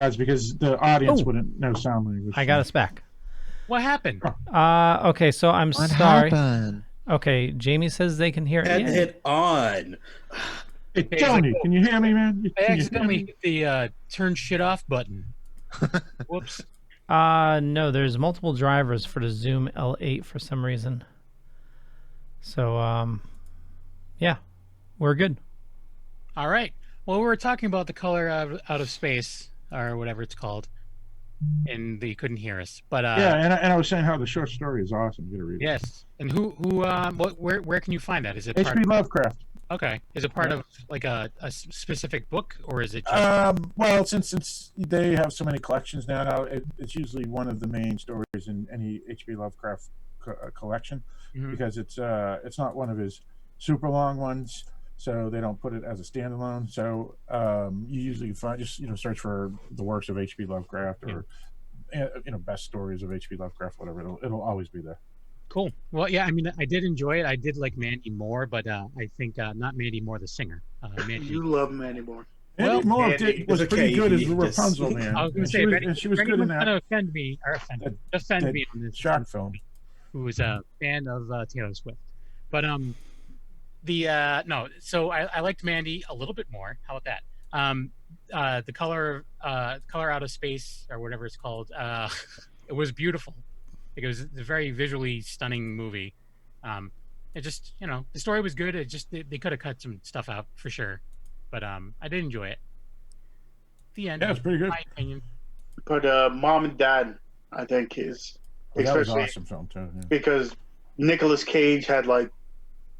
That's because the audience Oh. wouldn't know sign language. I got us back. What happened? Okay, so I'm What sorry. happened? Okay, Jamie says they can hear it. Had Yeah. to hit on. Hey, Hey, Tony, like, can you hear me, man? I Can you hear accidentally me? hit the turn shit off button. Whoops. No, there's multiple drivers for the Zoom L8 for some reason. So, yeah, we're good. All right. Well, we were talking about the color out of space, or whatever it's called, and you couldn't hear us. But Yeah, and I was saying how the short story is awesome. You gotta read it. yes. And where can you find that? Is it part H.P. Lovecraft. okay? Is it part of like a specific book, or is it just Well, since they have so many collections now, it's usually one of the main stories in any H.P. Lovecraft collection, Mhm. because it's not one of his super long ones, so they don't put it as a standalone. So you usually find just search for the works of H.P. Lovecraft or best stories of H.P. Lovecraft, whatever. It'll always be there. cool? Well, yeah. I mean, I did enjoy it. I did like Mandy Moore, but I think not Mandy Moore, the singer. Mandy. You love him anymore. Well, Andy Moore Andy was was pretty okay. good as He the just- Rapunzel, man. I was going to And say, she was, if and she was good in anyone's going that, to offend me or offend me on this shark film. who is a fan of Taylor Swift. But no, so I liked Mandy a little bit more. How about that? The color out of space or whatever it's called, it was beautiful. It was a very visually stunning movie. It just the story was good. It just they could have cut some stuff out for sure, but I did enjoy it. The end. Yeah, it's pretty good. My opinion. But Mom and Dad, I think, is Well, that was an especially awesome film too. Yeah. because Nicolas Cage had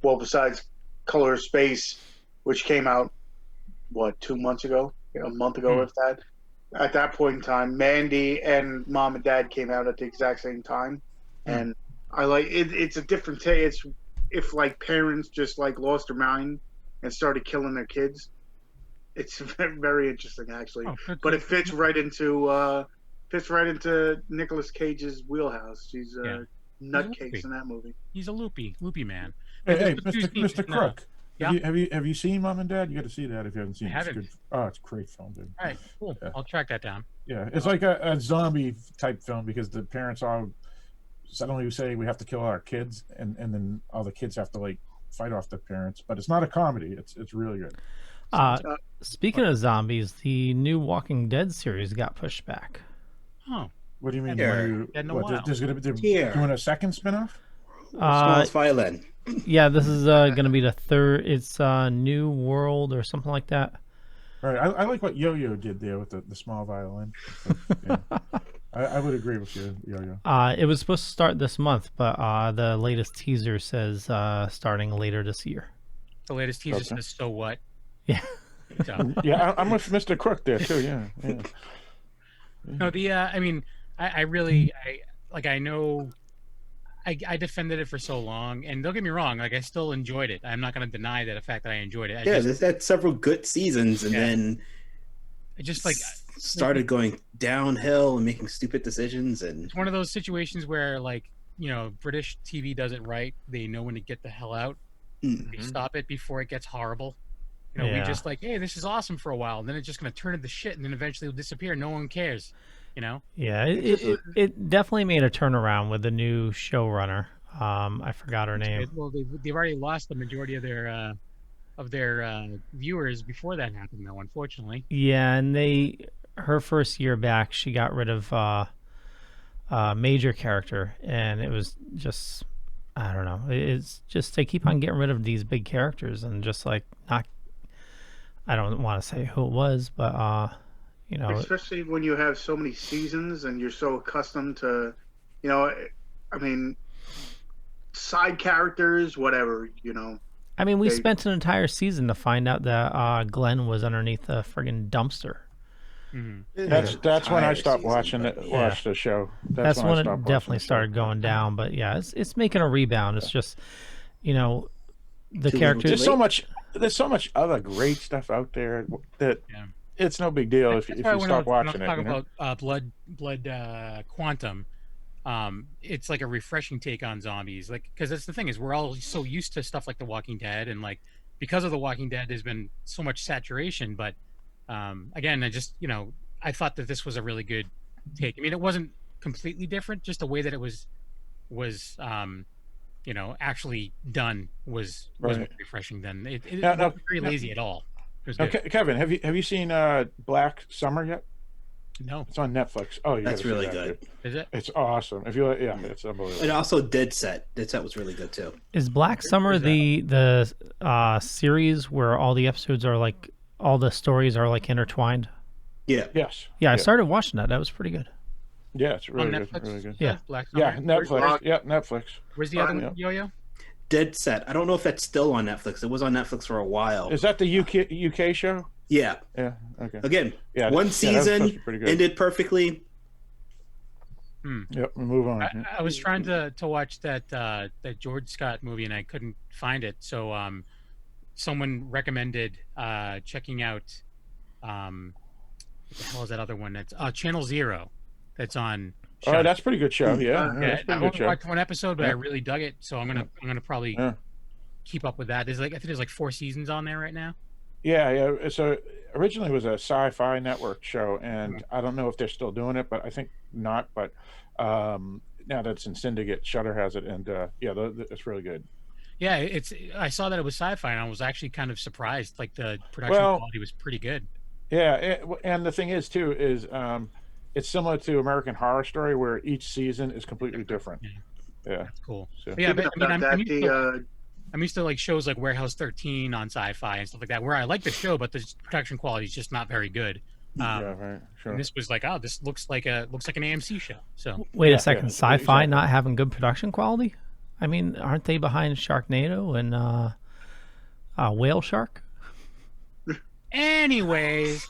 besides Color of Space, which came out 2 months ago, a month ago, if that. At that point in time, Mandy and Mom and Dad came out at the exact same time, and I like it. It's a different take. It's if parents just lost their mind and started killing their kids. It's very interesting, actually. Oh, good. But it fits right into Nicolas Cage's wheelhouse. She's nutcase in that movie. He's a loopy man. Hey, There's a few Mr. scenes- Crook. Yeah. Have you seen Mom and Dad? You got to see that if you haven't seen it. It's haven't. good. Oh, it's a great film, dude. All right, cool. Yeah. I'll track that down. Yeah, it's like a zombie type film because the parents all suddenly say we have to kill our kids, and then all the kids have to fight off their parents. But it's not a comedy. It's really good. Speaking of zombies, the new Walking Dead series got pushed back. Oh, What do you mean? Here. In a What, while. there's gonna be they're Here. doing a second spinoff? Smallest violin. Yeah, this is going to be the third. It's New World or something like that. Right. I like what Yo-Yo did there with the small violin. Yeah. I would agree with you, Yo-Yo. It was supposed to start this month, but the latest teaser says starting later this year. the latest teaser Okay. says, "So what?" Yeah. So, Yeah, I'm with Mr. Crook there too. Yeah. no, I mean, I really, I know, I defended it for so long, and don't get me wrong, I still enjoyed it. I'm not going to deny that the fact that I enjoyed it. There's had several good seasons, and then I just started going downhill and making stupid decisions. And it's one of those situations where British TV does it right. They know when to get the hell out. They stop it before it gets horrible. We just hey, this is awesome for a while, and then it's just going to turn into shit, and then eventually it'll disappear. No one cares. Yeah, it definitely made a turnaround with the new showrunner. I forgot her name. Well, they've already lost the majority of their viewers before that happened, though. Unfortunately. Yeah, and her first year back, she got rid of a major character, and it was just, I don't know. It's just they keep on getting rid of these big characters and just not. I don't want to say who it was, but You know, especially when you have so many seasons and you're so accustomed to, you know, I mean, side characters, whatever, you know. I mean, we They- spent an entire season to find out that Glenn was underneath a friggin' dumpster. That's when I Entire stopped season, watching but it. yeah. Watch the show. That's when I when stopped it watching definitely the show. started going down. But yeah, it's making a rebound. It's just, you know, the Too little, characters. too There's so much. There's so much other great stuff out there that Yeah. it's no big deal if That's you why when stop when watching I it. talk You know? about Blood Quantum, it's like a refreshing take on zombies. Like, because that's the thing is we're all so used to stuff like The Walking Dead, and like because of The Walking Dead, there's been so much saturation. But again, I just I thought that this was a really good take. I mean, it wasn't completely different, just the way that it was actually done was more Right. refreshing than it Now- wasn't very lazy at all. It was Now, good. Kevin, have you seen Black Summer yet? No, It's on Netflix. Oh, you That's gotta see really that, good. dude. is it? It's awesome. If you, yeah, it's unbelievable. And also Dead Set. Dead Set was really good too. Is Black Summer the series where all the episodes are like all the stories are like intertwined? Yeah. Yes. Yeah, I started watching that. That was pretty good. Yeah, it's really On good. Netflix? Really good. Yeah. Black Summer? Yeah, Netflix. Yeah, Netflix. Where's the other Yeah. one, Yo-Yo? Dead Set. I don't know if that's still on Netflix. It was on Netflix for a while. Is that the UK show? Yeah. Yeah. Okay. Again, Yeah, one yeah, that was supposed to season be pretty good. ended perfectly. Yep. We'll move on. I was trying to watch that George Scott movie and I couldn't find it. So someone recommended checking out what the hell is that other one? That's Channel Zero. That's on. Oh, Shudder. that's a pretty good show. Yeah, Yeah, that's a I pretty good only show. watched one episode, but I Yeah. really dug it. So I'm gonna probably Yeah. keep up with that. There's I think there's like 4 seasons on there right now. Yeah, yeah. So originally it was a sci-fi network show, and I don't know if they're still doing it, but I think not. But now that it's in Syndicate, Shudder has it, and it's really good. Yeah, I saw that it was sci-fi, and I was actually kind of surprised. Like the production Well- quality was pretty good. Yeah, and the thing is too is it's similar to American Horror Story, where each season is completely different. Yeah. Cool. So- But yeah, Speaking but, I mean, about I'm that, used to, I'm used to like shows like Warehouse 13 on Sci-Fi and stuff like that, where I like the show, but the production quality is just not very good. Yeah, right. Sure. And this was like, oh, this looks like an AMC show. So Wait Yeah, a second, yeah, Sci-Fi exactly. not having good production quality? I mean, aren't they behind Sharknado and Whale Shark? anyways,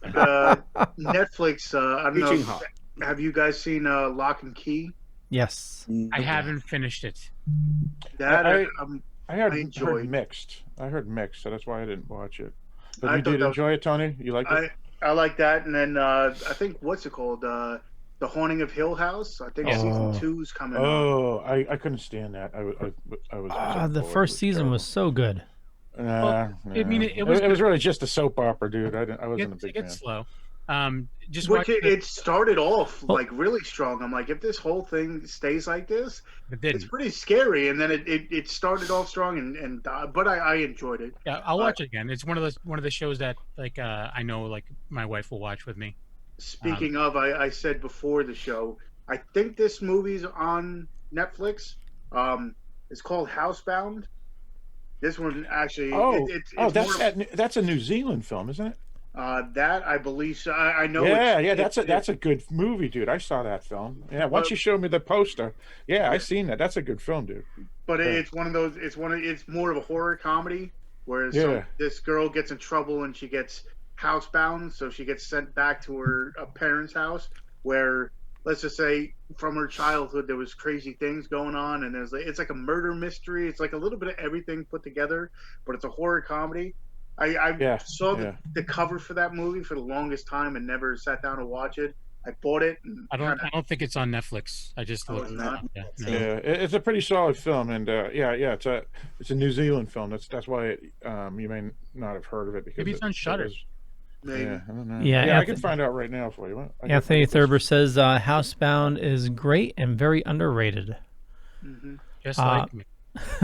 Netflix. I don't know. Reaching hot. Have you guys seen Lock and Key? Yes. I haven't finished it. That I I heard enjoyed. mixed. I heard mixed, so that's why I didn't watch it. But I you thought did that was- enjoy it, Tony? You liked it? I like that, and then I think what's it called? The Haunting of Hill House. I think season 2's coming. on. Oh, I couldn't stand that. I was The first season was so good. Nah, I mean, nah. it was it was really just a soap opera, dude. I wasn't a It big gets fan. slow. Just Which watch it started off Oh. like really strong. I'm like, if this whole thing stays like this, it it's didn't. pretty scary. And then it started off strong, and but I enjoyed it. Yeah, I'll watch it again. It's one of the shows that like I know like my wife will watch with me. Speaking of, I said before the show, I think this movie's on Netflix. It's called Housebound. This one actually, it's That's a New Zealand film, isn't it? that I believe. So. I know. Yeah, it's, that's a good movie, dude. I saw that film. Yeah, once you showed me the poster, yeah, I seen that. That's a good film, dude. But Yeah. it's one of those. It's more of a horror comedy, where Yeah. this girl gets in trouble and she gets housebound, so she gets sent back to her parents' house, where let's just say from her childhood there was crazy things going on, and it's like a murder mystery. It's like a little bit of everything put together, but it's a horror comedy. I saw the cover for that movie for the longest time and never sat down to watch it. I bought it. And I don't think it's on Netflix. I just looked. it's not? Yeah, Yeah, no. it's a pretty solid film, and it's a New Zealand film. That's why you may not have heard of it because Maybe it's on Shudder. Maybe. Yeah, I don't know. Yeah, I can find out right now for you. Anthony Thurber says Housebound is great and very underrated. Mhm. Just like me.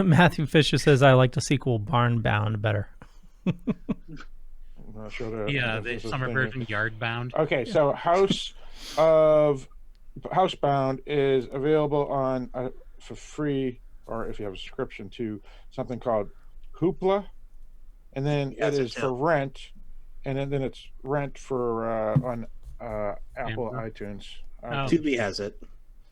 Matthew Fisher says I like the sequel Barnbound better. I'm not sure that- Yeah, if the this is summer thing- version Yardbound. Okay, so Housebound is available on for free, or if you have a subscription to something called Hoopla, and then Yes, it it is too. for rent and then it's rent for on Apple Amazon? iTunes. Tubi has it.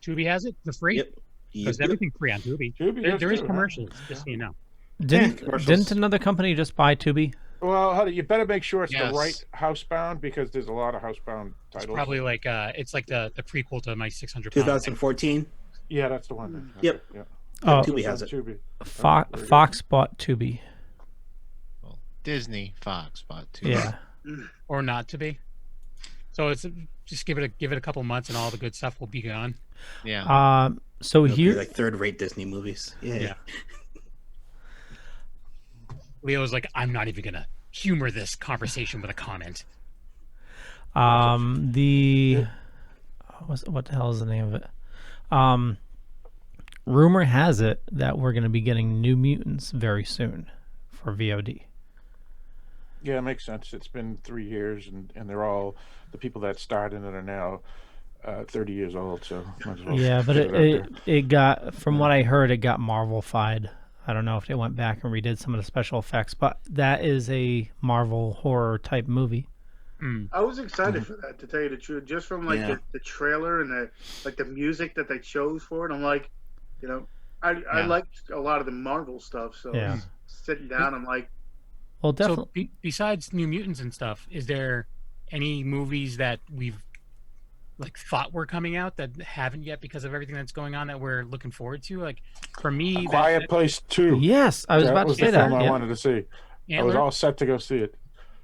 Tubi has it for free. Yep. Because Yep. everything's free on Tubi. Tubi There, does there is too, huh? commercials, just so you know. commercials. Didn't another company just buy Tubi? Well, you better make sure it's Yes. the right housebound because there's a lot of housebound It's titles. probably like it's like the prequel to My 600 Pounds. 2014. Yeah, that's the one. Yep. Yeah. Oh, Tubi has it. Tubi. Fox bought Tubi. Well, Disney, Fox bought too. Yeah. Or not to be. So it's just give it a couple months and all the good stuff will be gone. Yeah. So It'll be here, like third-rate Disney movies. Yeah. Leo's like, I'm not even gonna humor this conversation with a comment. what the hell is the name of it? Rumor has it that we're going to be getting New Mutants very soon for VOD. Yeah, it makes sense. It's been 3 years, and they're all the people that starred in it are now 30 years old. So might as well Yeah, but get out there. it got, from what I heard, it got Marvel-fied. I don't know if they went back and redid some of the special effects, but that is a Marvel horror type movie. I was excited for that, to tell you the truth, just from like Yeah. the trailer and the music that they chose for it. I'm like, I liked a lot of the Marvel stuff, so Yeah. sitting down, I'm like, Well, definitely. So besides New Mutants and stuff, is there any movies that we've like thought were coming out that haven't yet because of everything that's going on that we're looking forward to? Like for me, Quiet Place 2. Yes, I was That about was to say the film that. I Yeah. wanted to see. I was Antler? all set to go see it.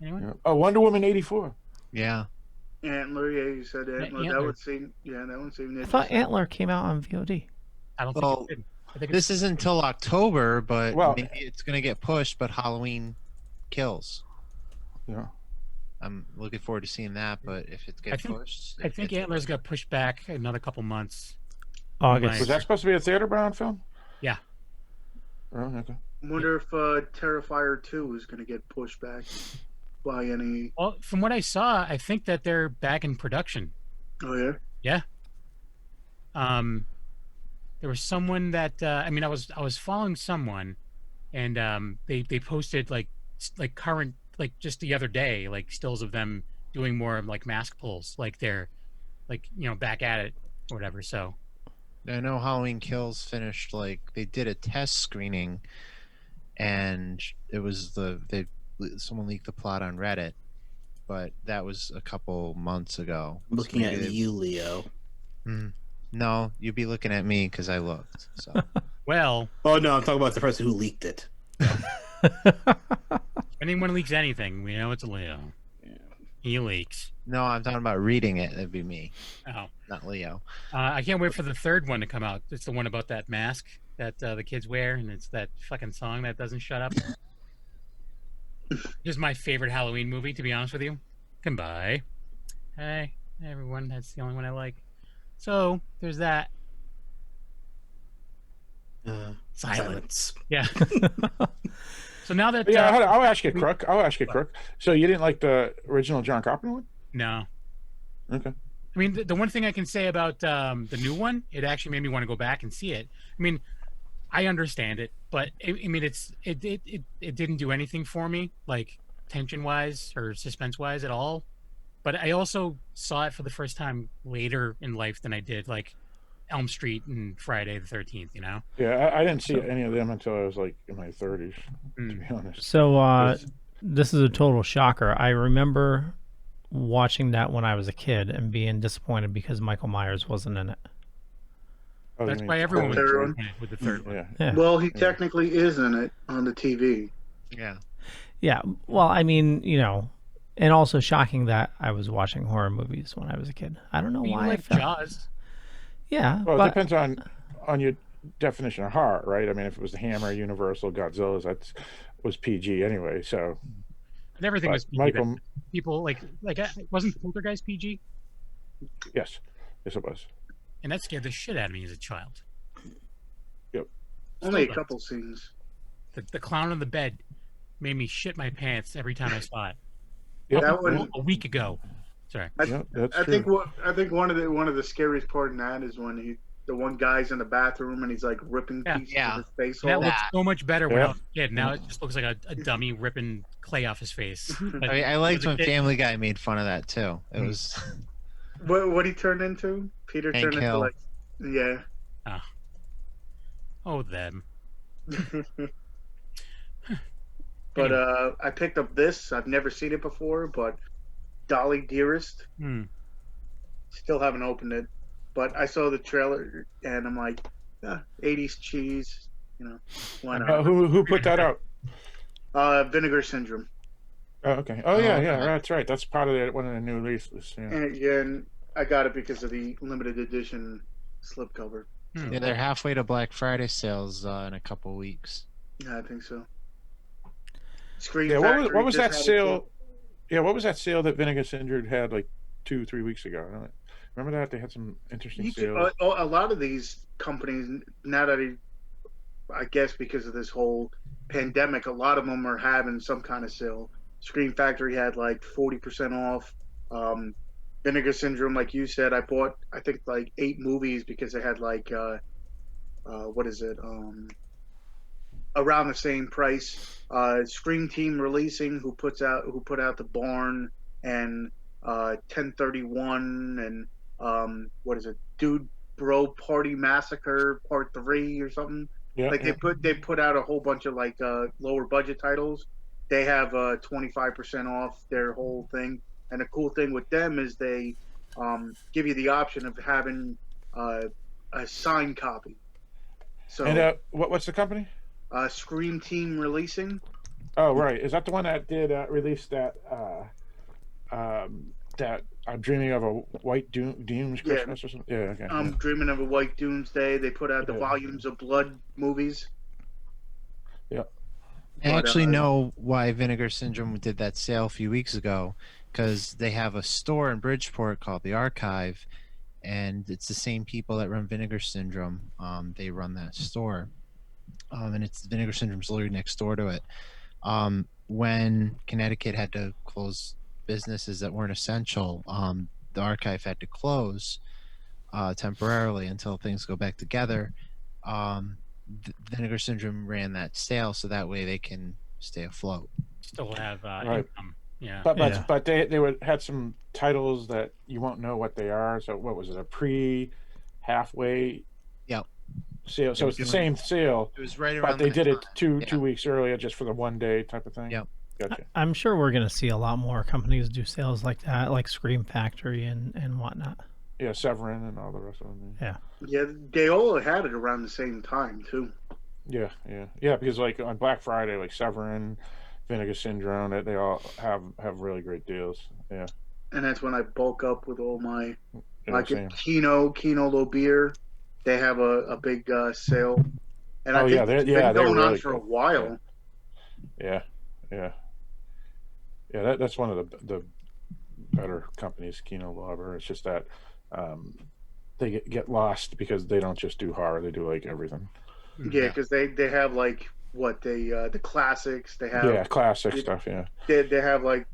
Anyone? Yeah. Oh, Wonder Woman 84. Yeah. Antler. Yeah, you said Antler. That Antler. would seem. Yeah, that one seemed. I thought interesting. Antler came out on VOD. I don't Well, think it did. I think This isn't until October, but Well- maybe it's going to get pushed. But Halloween Kills. Yeah. I'm looking forward to seeing that. But if it gets pushed, I think Antler's got pushed back another couple months. August. Was that supposed to be a theater-bound film? Yeah. Oh, okay. I wonder if Terrifier 2 is going to get pushed back by any. Well, from what I saw, I think that they're back in production. Oh yeah. Yeah. There was someone that I was following someone, and they posted like current, like just the other day, like stills of them doing more like mask pulls, like they're like back at it or whatever. So I know Halloween Kills finished. Like they did a test screening, and it was someone leaked the plot on Reddit, but that was a couple months ago. I'm looking So at maybe you, Leo. No, you'd be looking at me because I looked. So well, Oh no, I'm talking about the person who leaked it. if anyone leaks anything, we know it's a Leo. He leaks. no, I'm talking about reading it. That'd be me, Oh, not Leo. I can't wait for the third one to come out. It's the one about that mask that the kids wear, and it's that fucking song that doesn't shut up. This is my favorite Halloween movie, to be honest with you. Goodbye. Hey, everyone, that's the only one I like. So there's that. Silence. Yeah. So now that Yeah, I'll ask you, Crook. So you didn't like the original John Carpenter one? no, Okay. I mean the one thing I can say about the new one, it actually made me want to go back and see it. I mean, I understand it, but it didn't do anything for me, like tension wise or suspense wise at all. But I also saw it for the first time later in life than I did like Elm Street and Friday the 13th. Yeah, I didn't see any of them until I was like in my 30s, to be honest. So this is a total shocker. I remember watching that when I was a kid and being disappointed because Michael Myers wasn't in it. Oh, you That's mean- why everyone was Third one? disappointed with the third one. Yeah. Yeah. Well, he technically is in it on the TV. Yeah. Yeah. Well, I mean, and also shocking that I was watching horror movies when I was a kid. I don't know You why. I like felt... Jaws? Yeah. Well, it but depends on your definition of horror, right? I mean, if it was the Hammer, Universal, Godzilla's, that was PG anyway. So And everything but was PG. Michael, People like wasn't Poltergeist PG? yes, it was. And that scared the shit out of me as a child. Only a does. couple scenes. The clown on the bed made me shit my pants every time I saw it. Yeah, That one. A week ago. Sorry. yeah, that's I true. think one of the scariest part in that is when the one guy's in the bathroom and he's like ripping pieces of his face That off. looks so much better when I was a kid. Now it just looks like a dummy ripping clay off his face. But I mean, I liked as a when kid- Family Guy made fun of that too. It was What he turned into? Peter Hank turned into Hill. like, yeah. Oh, them. But I picked up this. I've never seen it before, but Dolly Dearest. Still haven't opened it, but I saw the trailer and I'm like, 80s cheese, you know, why not? Who put that out? Vinegar Syndrome. Oh, okay. Oh yeah, that's right. That's part of one of the new releases. Yeah. And I got it because of the limited edition slipcover. Yeah, they're halfway to Black Friday sales in a couple weeks. Yeah, I think so. Screen Yeah, Factory what was just that had it sale? too. Yeah, what was that sale that Vinegar Syndrome had like 2-3 weeks ago? Remember that they had some interesting sales. A lot of these companies now that I guess because of this whole pandemic, a lot of them are having some kind of sale. Screen Factory had like 40% off. Vinegar Syndrome, like you said, I bought I think like 8 movies because they had like what is it? Around the same price. Scream Team Releasing, who put out The Barn and 1031 and what is it? Dude Bro Party Massacre Part 3 or something. Yeah, like they put out a whole bunch of like lower budget titles. They have 25% off their whole thing. And the cool thing with them is they give you the option of having a signed copy. So And what's the company? Scream Team Releasing. Oh right, is that the one that did release that that I'm Dreaming of a White Dunes Christmas or something? Yeah, okay. I'm Dreaming of a White Doomsday. They put out the volumes of Blood movies. Yeah. I actually know why Vinegar Syndrome did that sale a few weeks ago, because they have a store in Bridgeport called The Archive, and it's the same people that run Vinegar Syndrome. They run that store, and it's Vinegar Syndrome's literally next door to it. When Connecticut had to close businesses that weren't essential, the Archive had to close temporarily until things go back together. Vinegar Syndrome ran that sale so that way they can stay afloat. Still have Right. income. Yeah. But they had some titles that you won't know what they are. So what was it? A halfway sale. So it's the same sale. It was right around. But they did it time. two weeks earlier just for the one day type of thing. Yep. Gotcha. I'm sure we're going to see a lot more companies do sales like that, like Scream Factory and whatnot. Yeah, Severin and all the rest of them. Yeah. Yeah, they all had it around the same time too. Yeah. Because like on Black Friday, like Severin, Vinegar Syndrome, they all have really great deals. Yeah. And that's when I bulk up with all my like same. Kino Low Beer. They have a big sale. And I think they're it's been going on really for a good. while. Yeah. That's one of the better companies, Kino Lorber. It's just that they get lost because they don't just do horror; they do like everything. Yeah, because they have like the classics. They have classic stuff. Yeah, they have like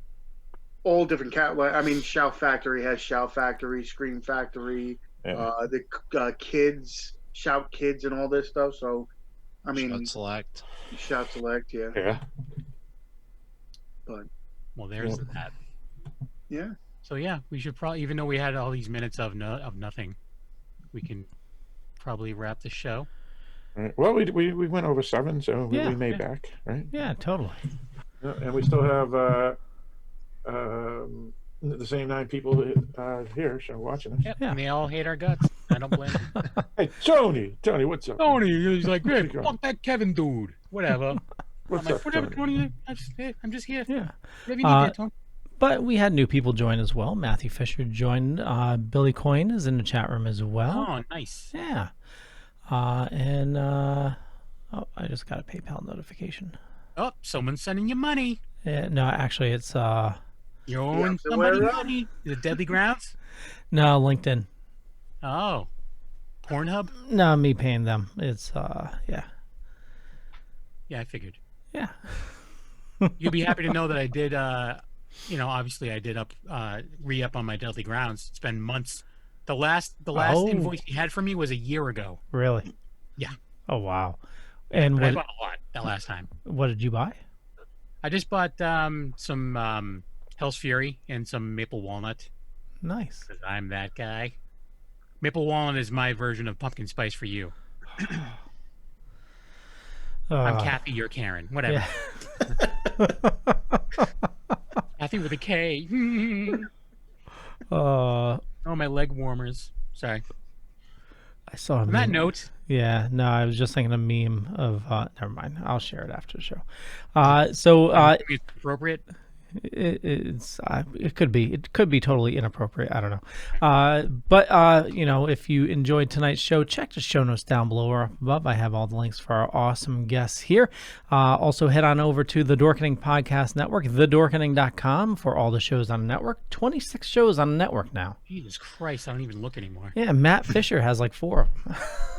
all different I mean, Shout Factory has Shout Factory, Scream Factory, the kids, Shout Kids, and all this stuff. So, I mean, Shout Select, yeah. Yeah. But well, there's that. Yeah. So yeah, we should probably, even though we had all these minutes of nothing, we can probably wrap the show. Right. Well, we went over 7, so we made back, right? Yeah, totally. Yeah, and we still have the same 9 people here, so watching us. Yep, and they all hate our guts. I don't blame them. Hey, Tony, what's up? Tony, he's like, hey, fuck that Kevin dude. Whatever. What's I'm up, like, whatever, Tony? Tony. I'm just here. Yeah. Whatever you need there, Tony. But we had new people join as well. Matthew Fisher joined. Billy Coyne is in the chat room as well. Oh, nice. Yeah. I just got a PayPal notification. Oh, someone's sending you money. Yeah, no, actually, it's You're owing somebody money. Is it Deadly Grounds? no, LinkedIn. Oh, Pornhub? No, me paying them. It's yeah. Yeah, I figured. Yeah. You'll be happy to know that I did. Obviously, I did re-up on my Deadly Grounds. It's been months. The last invoice he had for me was a year ago. Really? Yeah. Oh wow. And But I what bought a lot that last time. what did you buy? I just bought some Hell's Fury and some maple walnut. Nice. Because I'm that guy. Maple walnut is my version of pumpkin spice for you. I'm Kathy, you're Karen. Whatever. Yeah. Kathy with a K. uh, Oh, my leg warmers. Sorry. I saw a On that meme. note. Yeah, no, I was just thinking a meme of. Never mind. I'll share it after the show. It's appropriate. It could be. It could be totally inappropriate. I don't know. But you know, if you enjoyed tonight's show, check the show notes down below or up above. I have all the links for our awesome guests here. Also, head on over to the Dorkening Podcast Network, thedorkening.com, for all the shows on the network. 26 shows on the network now. Jesus Christ, I don't even look anymore. Yeah, Matt Fisher has like 4.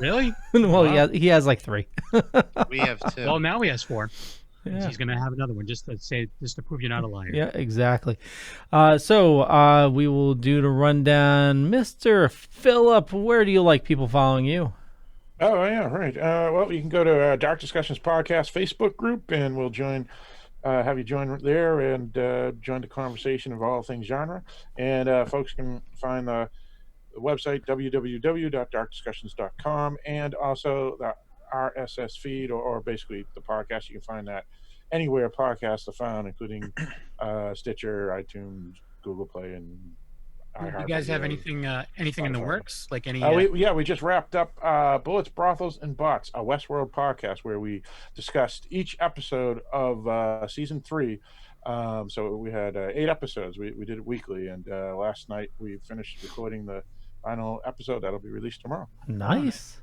Really? Well, Wow. he has like 3. We have 2. Well, now he has 4. Yeah. He's going to have another one just to prove you're not a liar. Yeah, exactly. So we will do the rundown. Mr. Phillip, where do you like people following you? Oh, yeah, right. Well, you can go to Dark Discussions Podcast Facebook group, and we'll have you join there and join the conversation of all things genre. And folks can find the website, www.darkdiscussions.com, and also the RSS feed, or basically the podcast. You can find that anywhere podcasts are found, including Stitcher, iTunes, Google Play, and Do you guys have anything in the works? Like any? We just wrapped up Bullets, Brothels, and Bots, a Westworld podcast where we discussed each episode of season 3. So we had 8 episodes. We did it weekly, and last night we finished recording the final episode that'll be released tomorrow. Nice.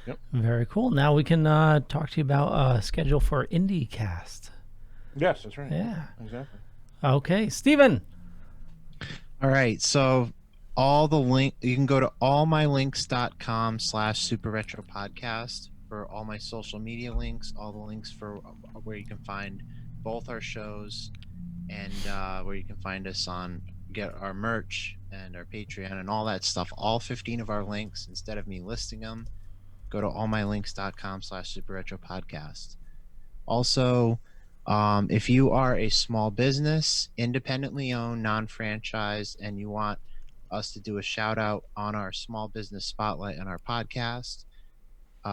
Yep. Very cool. Now we can talk to you about schedule for IndieCast. Yes, that's right. Yeah. Exactly. Okay, Steven. All right, so all the link, you can go to allmylinks.com/Super Retro Podcast for all my social media links, all the links for where you can find both our shows, and where you can find us get our merch and our Patreon and all that stuff. All 15 of our links, instead of me listing them, go to allmylinks.com/Super Retro Podcast. Also, if you are a small business, independently owned, non-franchised, and you want us to do a shout out on our small business spotlight on our podcast,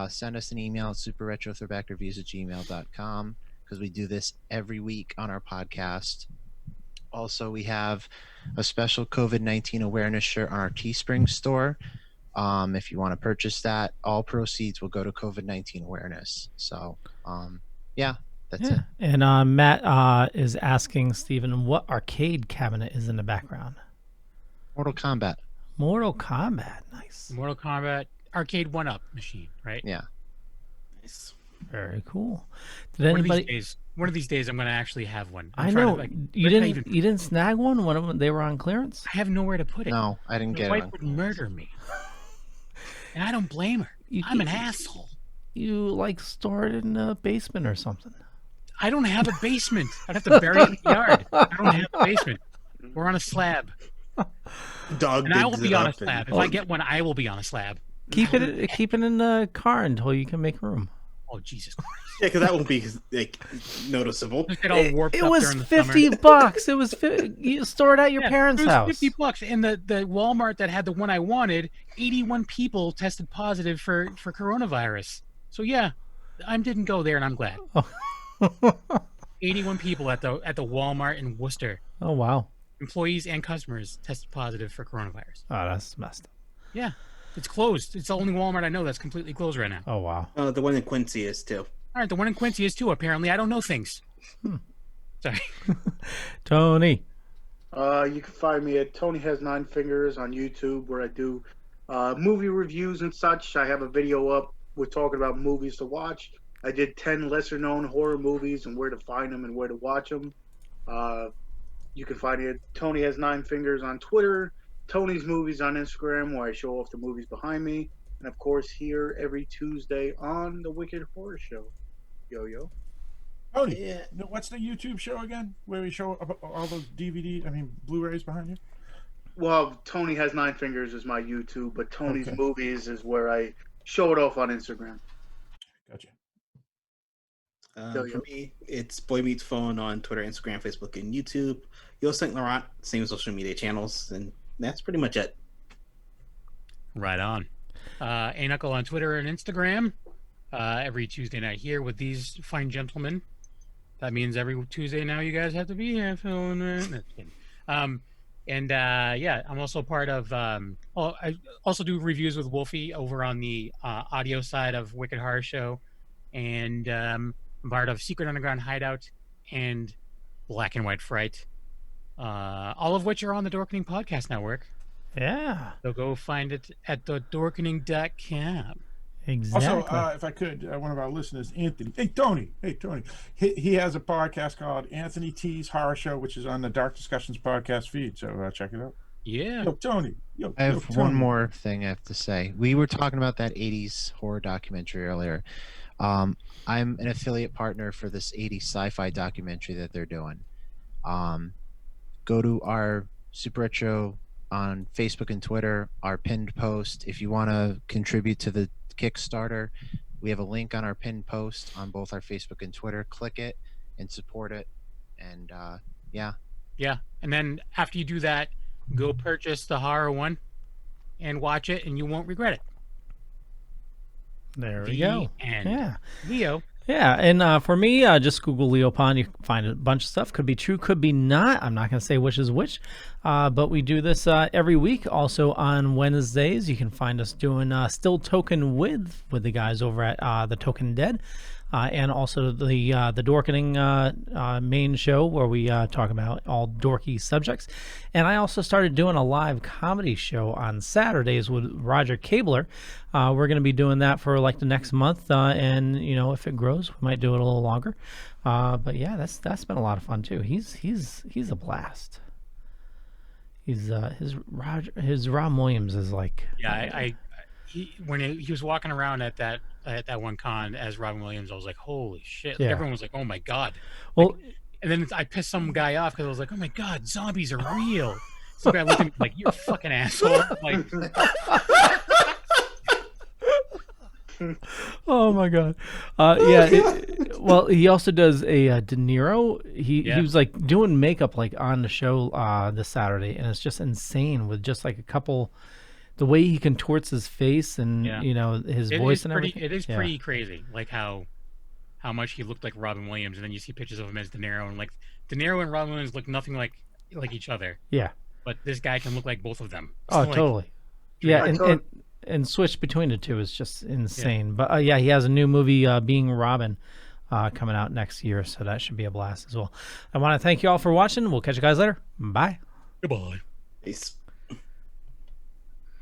send us an email at superretrothrowbackreviews@gmail.com, because we do this every week on our podcast. Also, we have a special COVID-19 awareness shirt on our Teespring store. If you want to purchase that, all proceeds will go to COVID-19 awareness. So, that's it. And Matt is asking Steven what arcade cabinet is in the background. Mortal Kombat. Mortal Kombat. Nice. Mortal Kombat arcade 1-up machine, right? Yeah. Nice. Very cool. Did anybody? One of these days, I'm going to actually have one. I know. You didn't snag one when they were on clearance? I have nowhere to put it. No, I didn't get My it. wife would murder me. And I don't blame her. I'm an asshole. You store it in the basement or something. I don't have a basement. I'd have to bury it in the yard. I don't have a basement. We're on a slab. Dog And I will digs be it on a up and- slab. If I get one, I will be on a slab. Keep it in the car until you can make room. Oh, Jesus Christ. Yeah, because that won't be noticeable. Just get all warped It up was during the $50. It was you store it at your parents' it was house. $50. And the Walmart that had the one I wanted, 81 people tested positive for coronavirus. So yeah, I didn't go there, and I'm glad. 81 people at the Walmart in Worcester. Oh wow. Employees and customers tested positive for coronavirus. Oh, that's messed up. Yeah. It's closed. It's the only Walmart I know that's completely closed right now. Oh wow. The one in Quincy is too. All right, the one in Quincy is too, apparently. I don't know things. Sorry. Tony. You can find me at Tony Has 9 Fingers on YouTube, where I do movie reviews and such. I have a video up. We're talking about movies to watch. I did 10 lesser-known horror movies and where to find them and where to watch them. You can find me at Tony Has 9 Fingers on Twitter, Tony's Movies on Instagram, where I show off the movies behind me, and of course here every Tuesday on the Wicked Horror Show. Yo. Tony, Yeah. what's the YouTube show again? Where we show all those Blu-rays behind you? Well, Tony Has Nine Fingers is my YouTube, but Tony's Okay. Movies is where I show it off on Instagram. Gotcha. For me, it's Boy Meets Phone on Twitter, Instagram, Facebook, and YouTube. Yo St. Laurent, same social media channels, and that's pretty much it. Right on. A-Knuckle on Twitter and Instagram. Every Tuesday night here with these fine gentlemen. That means every Tuesday now you guys have to be here. Yeah, I'm also part of. I also do reviews with Wolfie over on the audio side of Wicked Horror Show, and I'm part of Secret Underground Hideout and Black and White Fright, all of which are on the Dorkening Podcast Network. Yeah. So go find it at thedorkening.com. Exactly. Also, if I could, one of our listeners, Anthony. Hey, Tony. He has a podcast called Anthony T's Horror Show, which is on the Dark Discussions podcast feed. So check it out. Yeah. Yo, Tony. I have one more thing I have to say. We were talking about that 80s horror documentary earlier. I'm an affiliate partner for this 80s sci-fi documentary that they're doing. Go to our Super Retro on Facebook and Twitter, our pinned post. If you want to contribute to the Kickstarter, we have a link on our pinned post on both our Facebook and Twitter. Click it and support it. And yeah. And then after you do that, go purchase the horror one and watch it, and you won't regret it. There we go. And Yeah. Leo. Yeah, and for me, just Google Leo Pond. You can find a bunch of stuff. Could be true, could be not. I'm not going to say which is which, but we do this every week. Also on Wednesdays, you can find us doing Still Token with the guys over at the Token Dead, and also the Dorkening main show where we talk about all dorky subjects. And I also started doing a live comedy show on Saturdays with Roger Kabler. We're going to be doing that for like the next month, and if it grows, we might do it a little longer. But yeah, that's been a lot of fun too. He's a blast. His Rob Williams is like when he was walking around at that one con as Robin Williams, I was like, holy shit! Like, everyone was like, oh my god. Well, and then I pissed some guy off because I was like, oh my god, zombies are real. Some guy looked at me like, you fucking asshole. Like, oh my god. Well, he also does a De Niro. He was like doing makeup like on the show this Saturday, and it's just insane with just like a couple. The way he contorts his face and his voice and everything. It is pretty crazy, like how much he looked like Robin Williams, and then you see pictures of him as De Niro, and like De Niro and Robin Williams look nothing like each other. Yeah. But this guy can look like both of them. Oh, totally. Yeah, and switch between the two is just insane. Yeah. But he has a new movie, Being Robin, coming out next year, so that should be a blast as well. I want to thank you all for watching. We'll catch you guys later. Bye. Goodbye. Peace.